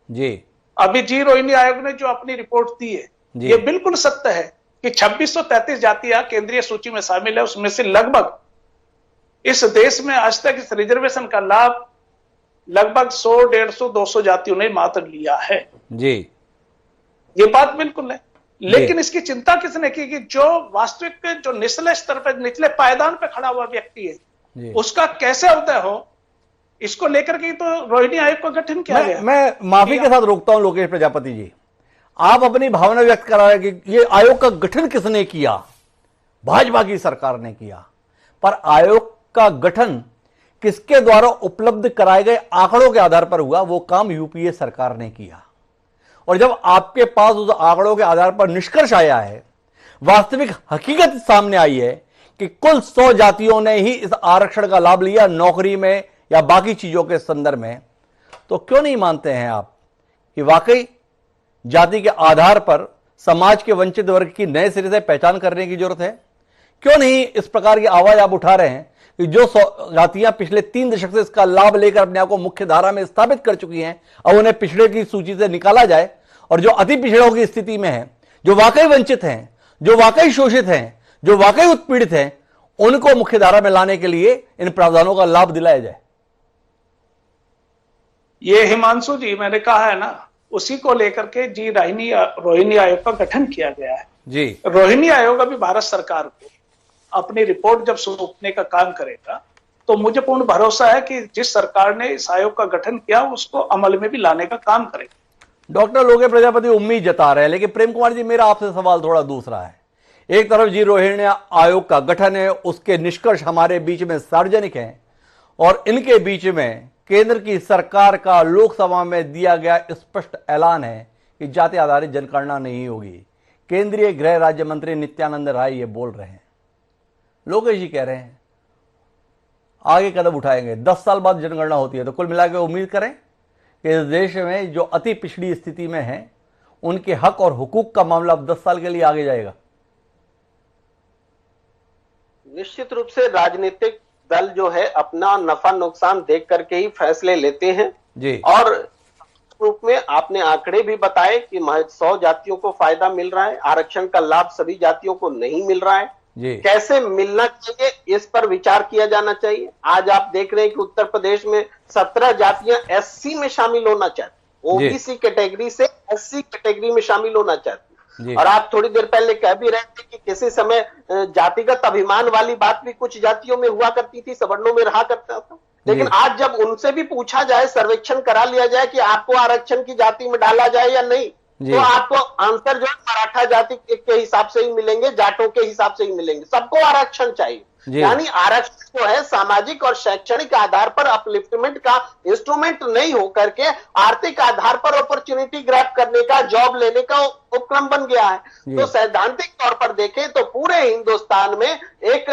जी। अभी जी रोहिणी आयोग ने जो अपनी रिपोर्ट दी है ये बिल्कुल सत्य है कि 2633 जातियां केंद्रीय सूची में शामिल है, उसमें से लगभग इस देश में आज तक इस रिजर्वेशन का लाभ लगभग 100, 150, 200 जातियों ने मात्र लिया है जी। ये बात बिल्कुल है, लेकिन इसकी चिंता किसने की कि जो वास्तविक जो निचले स्तर पर, निचले पायदान पर खड़ा हुआ व्यक्ति है उसका कैसे उदय हो, इसको लेकर के तो रोहिणी आयोग का गठन किया गया। मैं माफी के साथ रोकता हूं लोकेश प्रजापति जी, आप अपनी भावना व्यक्त करा रहे हैं कि ये आयोग का गठन किसने किया? भाजपा की सरकार ने किया, पर आयोग का गठन किसके द्वारा उपलब्ध कराए गए आंकड़ों के आधार पर हुआ? वो काम यूपीए सरकार ने किया। और जब आपके पास उस आंकड़ों के आधार पर निष्कर्ष आया है, वास्तविक हकीकत सामने आई है कि कुल 100 जातियों ने ही इस आरक्षण का लाभ लिया नौकरी में या बाकी चीजों के संदर्भ में, तो क्यों नहीं मानते हैं आप कि वाकई जाति के आधार पर समाज के वंचित वर्ग की नए सिरे से पहचान करने की जरूरत है? क्यों नहीं इस प्रकार की आवाज आप उठा रहे हैं कि जो जातियां पिछले 3 दशक से इसका लाभ लेकर अपने आप को मुख्य धारा में स्थापित कर चुकी हैं, अब उन्हें पिछड़े की सूची से निकाला जाए और जो अति पिछड़ों की स्थिति में है, जो वाकई वंचित हैं, जो वाकई शोषित हैं, जो वाकई उत्पीड़ित हैं, उनको मुख्य धारा में लाने के लिए इन प्रावधानों का लाभ दिलाया जाए। ये हिमांशु जी, मैंने कहा है ना, उसी को लेकर के जी रोहिणी आयोग का गठन किया गया है जी। रोहिणी आयोग अभी भारत सरकार को अपनी रिपोर्ट जब सौंपने का काम करेगा तो मुझे पूर्ण भरोसा है कि जिस सरकार ने इस आयोग का गठन किया उसको अमल में भी लाने का काम करेगा। डॉक्टर लोके प्रजापति उम्मीद जता रहे हैं, लेकिन प्रेम कुमार जी मेरा आपसे सवाल थोड़ा दूसरा है। एक तरफ जी रोहिणी आयोग का गठन है, उसके निष्कर्ष हमारे बीच में सार्वजनिक हैं, और इनके बीच में केंद्र की सरकार का लोकसभा में दिया गया स्पष्ट ऐलान है कि जाति आधारित जनगणना नहीं होगी। केंद्रीय गृह राज्य मंत्री नित्यानंद राय ये बोल रहे हैं, लोकेश जी कह रहे हैं आगे कदम उठाएंगे। 10 साल बाद जनगणना होती है, तो कुल मिलाकर उम्मीद करें कि इस देश में जो अति पिछड़ी स्थिति में है उनके हक और हुकूक का मामला अब 10 साल के लिए आगे जाएगा। निश्चित रूप से राजनीतिक दल जो है अपना नफा नुकसान देख करके ही फैसले लेते हैं जी। और रूप में आपने आंकड़े भी बताए कि 100 जातियों को फायदा मिल रहा है, आरक्षण का लाभ सभी जातियों को नहीं मिल रहा है जी। कैसे मिलना चाहिए इस पर विचार किया जाना चाहिए। आज आप देख रहे हैं कि उत्तर प्रदेश में 17 जातियां एससी में शामिल होना चाहती, ओबीसी कैटेगरी से एससी कैटेगरी में शामिल होना चाहती। और आप थोड़ी देर पहले कह भी रहे थे कि किसी समय जातिगत अभिमान वाली बात भी कुछ जातियों में हुआ करती थी, सवर्णों में रहा करता था। लेकिन आज जब उनसे भी पूछा जाए, सर्वेक्षण करा लिया जाए कि आपको आरक्षण की जाति में डाला जाए या नहीं, तो आपको आंसर जो मराठा जाति के हिसाब से ही मिलेंगे, जाटों के हिसाब से ही मिलेंगे। सबको आरक्षण चाहिए, यानी आरक्षण जो है सामाजिक और शैक्षणिक आधार पर अपलिफ्टमेंट का इंस्ट्रूमेंट नहीं होकर के आर्थिक आधार पर अपॉर्चुनिटी ग्रैब करने का, जॉब लेने का उपक्रम बन गया है। तो सैद्धांतिक तौर पर देखें तो पूरे हिंदुस्तान में एक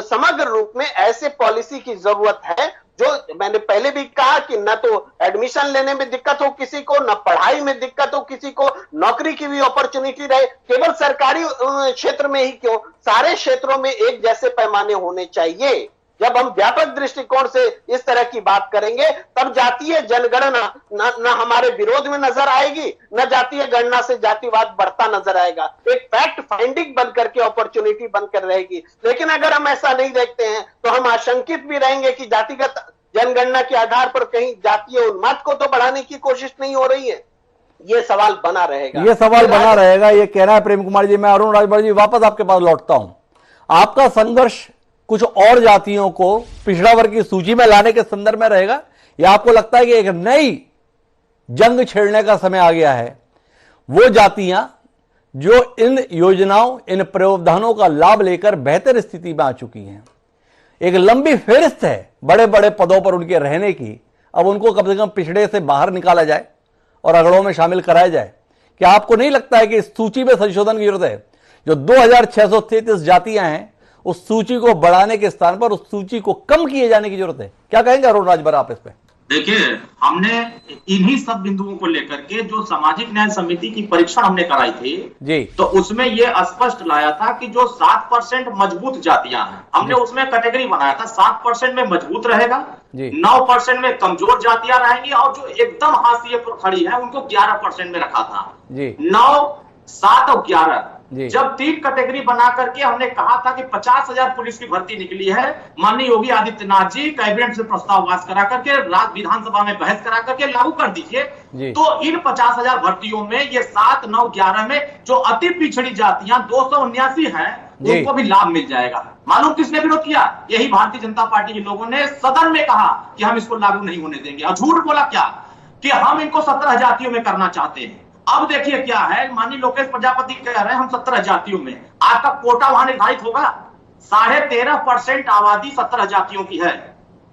समग्र रूप में ऐसे पॉलिसी की जरूरत है जो मैंने पहले भी कहा कि न तो एडमिशन लेने में दिक्कत हो किसी को, न पढ़ाई में दिक्कत हो किसी को, नौकरी की भी अपॉर्चुनिटी रहे, केवल सरकारी क्षेत्र में ही क्यों, सारे क्षेत्रों में एक जैसे पैमाने होने चाहिए। जब हम व्यापक दृष्टिकोण से इस तरह की बात करेंगे तब जातीय जनगणना न हमारे विरोध में नजर आएगी, न जातीय गणना से जातिवाद बढ़ता नजर आएगा। एक फैक्ट फाइंडिंग बन करके अपॉर्चुनिटी बनकर रहेगी। लेकिन अगर हम ऐसा नहीं देखते हैं तो हम आशंकित भी रहेंगे कि जातिगत जनगणना के आधार पर कहीं जातीय उन्माद को तो बढ़ाने की कोशिश नहीं हो रही है। ये सवाल बना रहेगा, ये सवाल बना रहेगा, ये कहना है प्रेम कुमार जी। मैं अरुण राजभर जी वापस आपके पास लौटता हूं। आपका संघर्ष कुछ और जातियों को पिछड़ा वर्ग की सूची में लाने के संदर्भ में रहेगा, या आपको लगता है कि एक नई जंग छेड़ने का समय आ गया है? वो जातियां जो इन योजनाओं, इन प्रावधानों का लाभ लेकर बेहतर स्थिति में आ चुकी हैं, एक लंबी फेहरिस्त है बड़े बड़े पदों पर उनके रहने की, अब उनको कम से कम पिछड़े से बाहर निकाला जाए और अगड़ों में शामिल कराया जाए। क्या आपको नहीं लगता है कि इस सूची में संशोधन की जरूरत है? जो 2633 जातियां हैं उस सूची को बढ़ाने के स्थान पर उस सूची को कम किए जाने की जरूरत है। क्या कहेंगे अरुण राजभर आप इस पे? देखिए, हमने इन्हीं सब बिंदुओं को लेकर के जो सामाजिक न्याय समिति की परीक्षण हमने कराई थी जी, तो उसमें यह स्पष्ट लाया था कि जो 7% मजबूत जातियां हैं, हमने उसमें कैटेगरी बनाया था, 7% में मजबूत रहेगा, 9% में कमजोर जातियां रहेंगी, और जो एकदम हाशिए पर खड़ी है उनको 11% में रखा था। 9, 7 और 11 जब 3 कैटेगरी बना करके हमने कहा था कि 50,000 पुलिस की भर्ती निकली है, माननीय योगी आदित्यनाथ जी कैबिनेट से प्रस्ताव पास करा करके विधानसभा में बहस करा करके लागू कर दीजिए, तो इन 50,000 भर्तियों में ये 7, 9, 11 में जो अति पिछड़ी जातियां 279 हैं उनको भी लाभ मिल जाएगा। मालूम किसने विरोध किया? यही भारतीय जनता पार्टी के लोगों ने सदन में कहा कि हम इसको लागू नहीं होने देंगे, और झूठ बोला क्या कि हम इनको 17 जातियों में करना चाहते हैं। अब देखिए क्या है, माननीय लोकेश प्रजापति कह रहे हैं हम 17 जातियों में, आपका कोटा वहां निर्धारित होगा। 13.5% आबादी 17 जातियों की है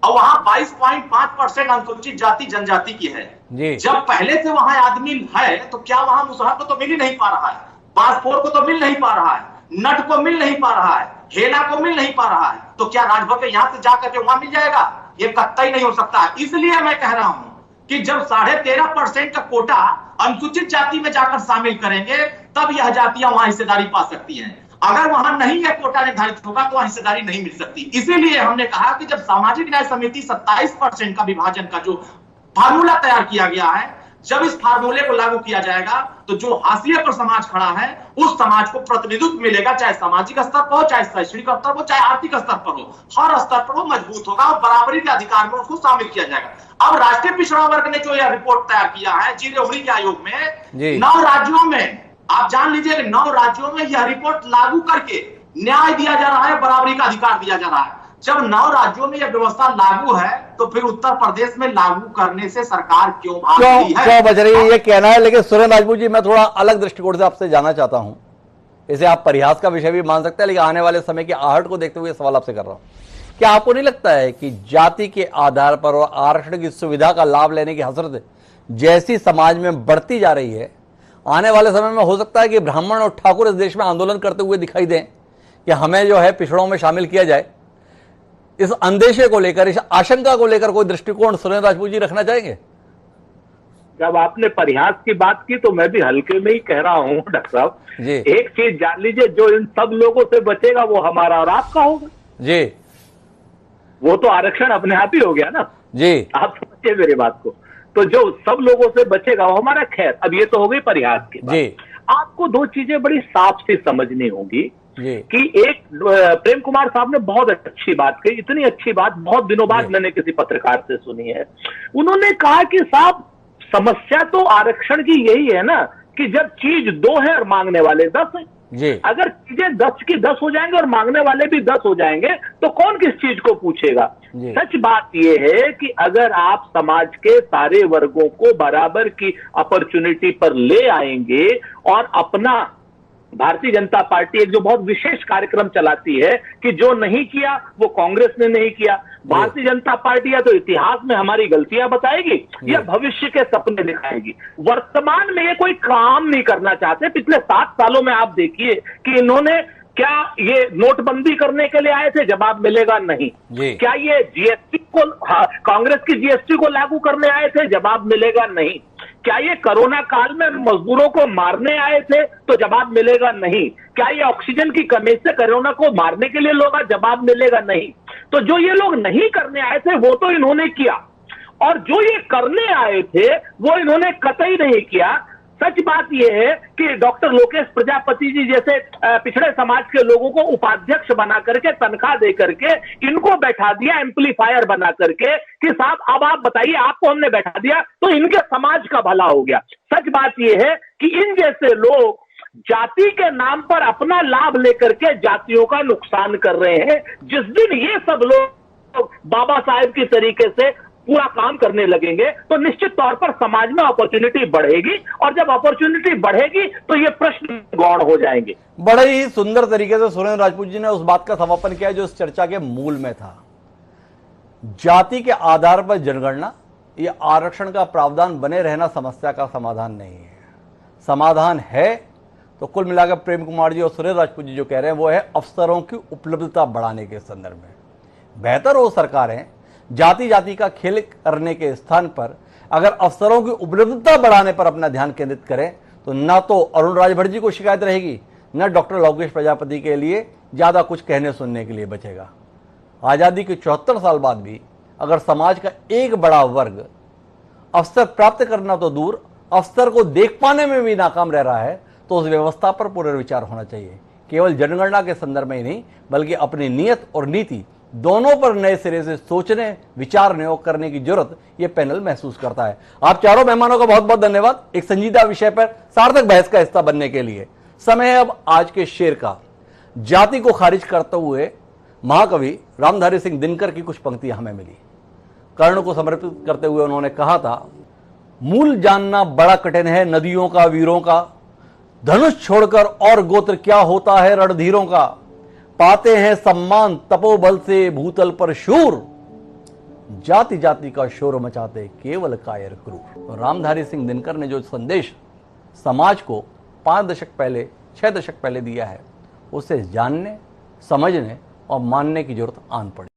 और वहां 22.5% अनुसूचित जाति जनजाति की है। जब पहले से वहां आदमी है तो क्या वहां मुसहर को तो मिल ही नहीं पा रहा है, पासपोर्ट को तो मिल नहीं पा रहा है, नट को मिल नहीं पा रहा है, हेला को मिल नहीं पा रहा है, तो क्या राजभर के यहां से जाकर के वहां मिल जाएगा? ये कतई नहीं हो सकता है। इसलिए मैं कह रहा हूं कि जब 13.5% का कोटा अनुसूचित जाति में जाकर शामिल करेंगे तब यह जातियां वहां हिस्सेदारी पा सकती हैं। अगर वहां नहीं है कोटा निर्धारित होगा तो वहां हिस्सेदारी नहीं मिल सकती। इसीलिए हमने कहा कि जब सामाजिक न्याय समिति 27% का विभाजन का जो फार्मूला तैयार किया गया है, जब इस फार्मूले को लागू किया जाएगा तो जो हाशिए पर समाज खड़ा है उस समाज को प्रतिनिधित्व मिलेगा, चाहे सामाजिक स्तर पर हो, चाहे शैक्षणिक स्तर पर हो, चाहे आर्थिक स्तर पर हो, हर स्तर पर वो मजबूत होगा और बराबरी के अधिकार में उसको शामिल किया जाएगा। अब राष्ट्रीय पिछड़ा वर्ग ने जो यह रिपोर्ट तैयार किया है जी रेवड़ी के आयोग में 9 राज्यों में, आप जान लीजिए 9 राज्यों में यह रिपोर्ट लागू करके न्याय दिया जा रहा है, बराबरी का अधिकार दिया जा रहा है। जब 9 राज्यों में यह व्यवस्था लागू है तो फिर उत्तर प्रदेश में लागू करने से सरकार क्यों भाग रही है? क्यों बच रही है ये कहना है। लेकिन सुरेंद्र राजपूत जी, मैं थोड़ा अलग दृष्टिकोण से आपसे जानना चाहता हूं। इसे आप परिहास का विषय भी मान सकते हैं, लेकिन आने वाले समय की आहट को देखते हुए सवाल आपसे कर रहा हूं। क्या आपको नहीं लगता है कि जाति के आधार पर और आरक्षण की सुविधा का लाभ लेने की हसरत जैसी समाज में बढ़ती जा रही है, आने वाले समय में हो सकता है कि ब्राह्मण और ठाकुर इस देश में आंदोलन करते हुए दिखाई दें कि हमें जो है पिछड़ों में शामिल किया जाए? इस अंदेशे को लेकर, इस आशंका को लेकर कोई दृष्टिकोण सुरेंद्र राजपूत जी रखना चाहेंगे? जब आपने परिहास की बात की तो मैं भी हल्के में ही कह रहा हूं डॉक्टर साहब, एक चीज जान लीजिए, जो इन सब लोगों से बचेगा वो हमारा और आपका होगा जी। वो तो आरक्षण अपने आप ही हो गया ना जी, आप समझिए मेरी बात को। तो जो सब लोगों से बचेगा वो हमारा। खैर, अब ये तो हो गई परिहास की बात। आपको 2 चीजें बड़ी साफ से समझनी होगी कि एक, प्रेम कुमार साहब ने बहुत अच्छी बात कही, इतनी अच्छी बात बहुत दिनों बाद मैंने किसी पत्रकार से सुनी है। उन्होंने कहा कि साहब समस्या तो आरक्षण की यही है ना कि जब चीज 2 है और मांगने वाले 10 हैं। अगर चीजें 10 की 10 हो जाएंगे और मांगने वाले भी 10 हो जाएंगे तो कौन किस चीज को पूछेगा? सच बात यह है कि अगर आप समाज के सारे वर्गों को बराबर की अपॉर्चुनिटी पर ले आएंगे और अपना, भारतीय जनता पार्टी एक जो बहुत विशेष कार्यक्रम चलाती है कि जो नहीं किया वो कांग्रेस ने नहीं किया, भारतीय जनता पार्टी या तो इतिहास में हमारी गलतियां बताएगी या भविष्य के सपने दिखाएगी। वर्तमान में ये कोई काम नहीं करना चाहते। पिछले 7 सालों में आप देखिए कि इन्होंने क्या ये नोटबंदी करने के लिए आए थे? जवाब मिलेगा नहीं। क्या ये जीएसटी को, कांग्रेस की जीएसटी को लागू करने आए थे? जवाब मिलेगा नहीं। क्या ये कोरोना काल में मजदूरों को मारने आए थे? तो जवाब मिलेगा नहीं। क्या ये ऑक्सीजन की कमी से कोरोना को मारने के लिए लोग? जवाब मिलेगा नहीं। तो जो ये लोग नहीं करने आए थे वो तो इन्होंने किया, और जो ये करने आए थे वो इन्होंने कतई नहीं किया। सच बात यह है कि डॉक्टर लोकेश प्रजापति जी जैसे पिछड़े समाज के लोगों को उपाध्यक्ष बना करके, तनख्वाह दे करके इनको बैठा दिया, एम्पलीफायर बना करके कि साहब अब आप बताइए, आपको हमने बैठा दिया तो इनके समाज का भला हो गया। सच बात यह है कि इन जैसे लोग जाति के नाम पर अपना लाभ लेकर के जातियों का नुकसान कर रहे हैं। जिस दिन ये सब लोग बाबा साहेब की तरीके से पूरा काम करने लगेंगे तो निश्चित तौर पर समाज में अपॉर्चुनिटी बढ़ेगी, और जब अपॉर्चुनिटी बढ़ेगी तो ये प्रश्न गौण हो जाएंगे। बड़े ही सुंदर तरीके से सुरेंद्र राजपूत जी ने उस बात का समापन किया जो इस चर्चा के मूल में था। जाति के आधार पर जनगणना, ये आरक्षण का प्रावधान बने रहना समस्या का समाधान नहीं है। समाधान है तो कुल मिलाकर प्रेम कुमार जी और सुरेंद्र राजपूत जी जो कह रहे हैं वो है अफसरों की उपलब्धता बढ़ाने के संदर्भ में। बेहतर हो सरकारें जाति जाति का खेल करने के स्थान पर अगर अफसरों की उपलब्धता बढ़ाने पर अपना ध्यान केंद्रित करें तो ना तो अरुण राजभर जी को शिकायत रहेगी, न डॉक्टर लोकेश प्रजापति के लिए ज्यादा कुछ कहने सुनने के लिए बचेगा। आजादी के 74 साल बाद भी अगर समाज का एक बड़ा वर्ग अवसर प्राप्त करना तो दूर, अवसर को देख पाने में भी नाकाम रह रहा है तो उस व्यवस्था पर पुनर्विचार होना चाहिए। केवल जनगणना के संदर्भ में ही नहीं बल्कि अपनी नीयत और नीति दोनों पर नए सिरे से सोचने, विचार नियोग करने की जरूरत यह पैनल महसूस करता है। आप चारों मेहमानों का बहुत बहुत धन्यवाद एक संजीदा विषय पर सार्थक बहस का हिस्सा बनने के लिए। समय है अब आज के शेर का। जाति को खारिज करते हुए महाकवि रामधारी सिंह दिनकर की कुछ पंक्तियां हमें मिली। कर्ण को समर्पित करते हुए उन्होंने कहा था, मूल जानना बड़ा कठिन है नदियों का, वीरों का, धनुष छोड़कर और गोत्र क्या होता है रणधीरों का, पाते हैं सम्मान तपोबल से भूतल पर शूर, जाति जाति का शोर मचाते केवल कायर क्रूर। तो रामधारी सिंह दिनकर ने जो संदेश समाज को 5 दशक पहले, 6 दशक पहले दिया है, उसे जानने, समझने और मानने की जरूरत आन पड़ी।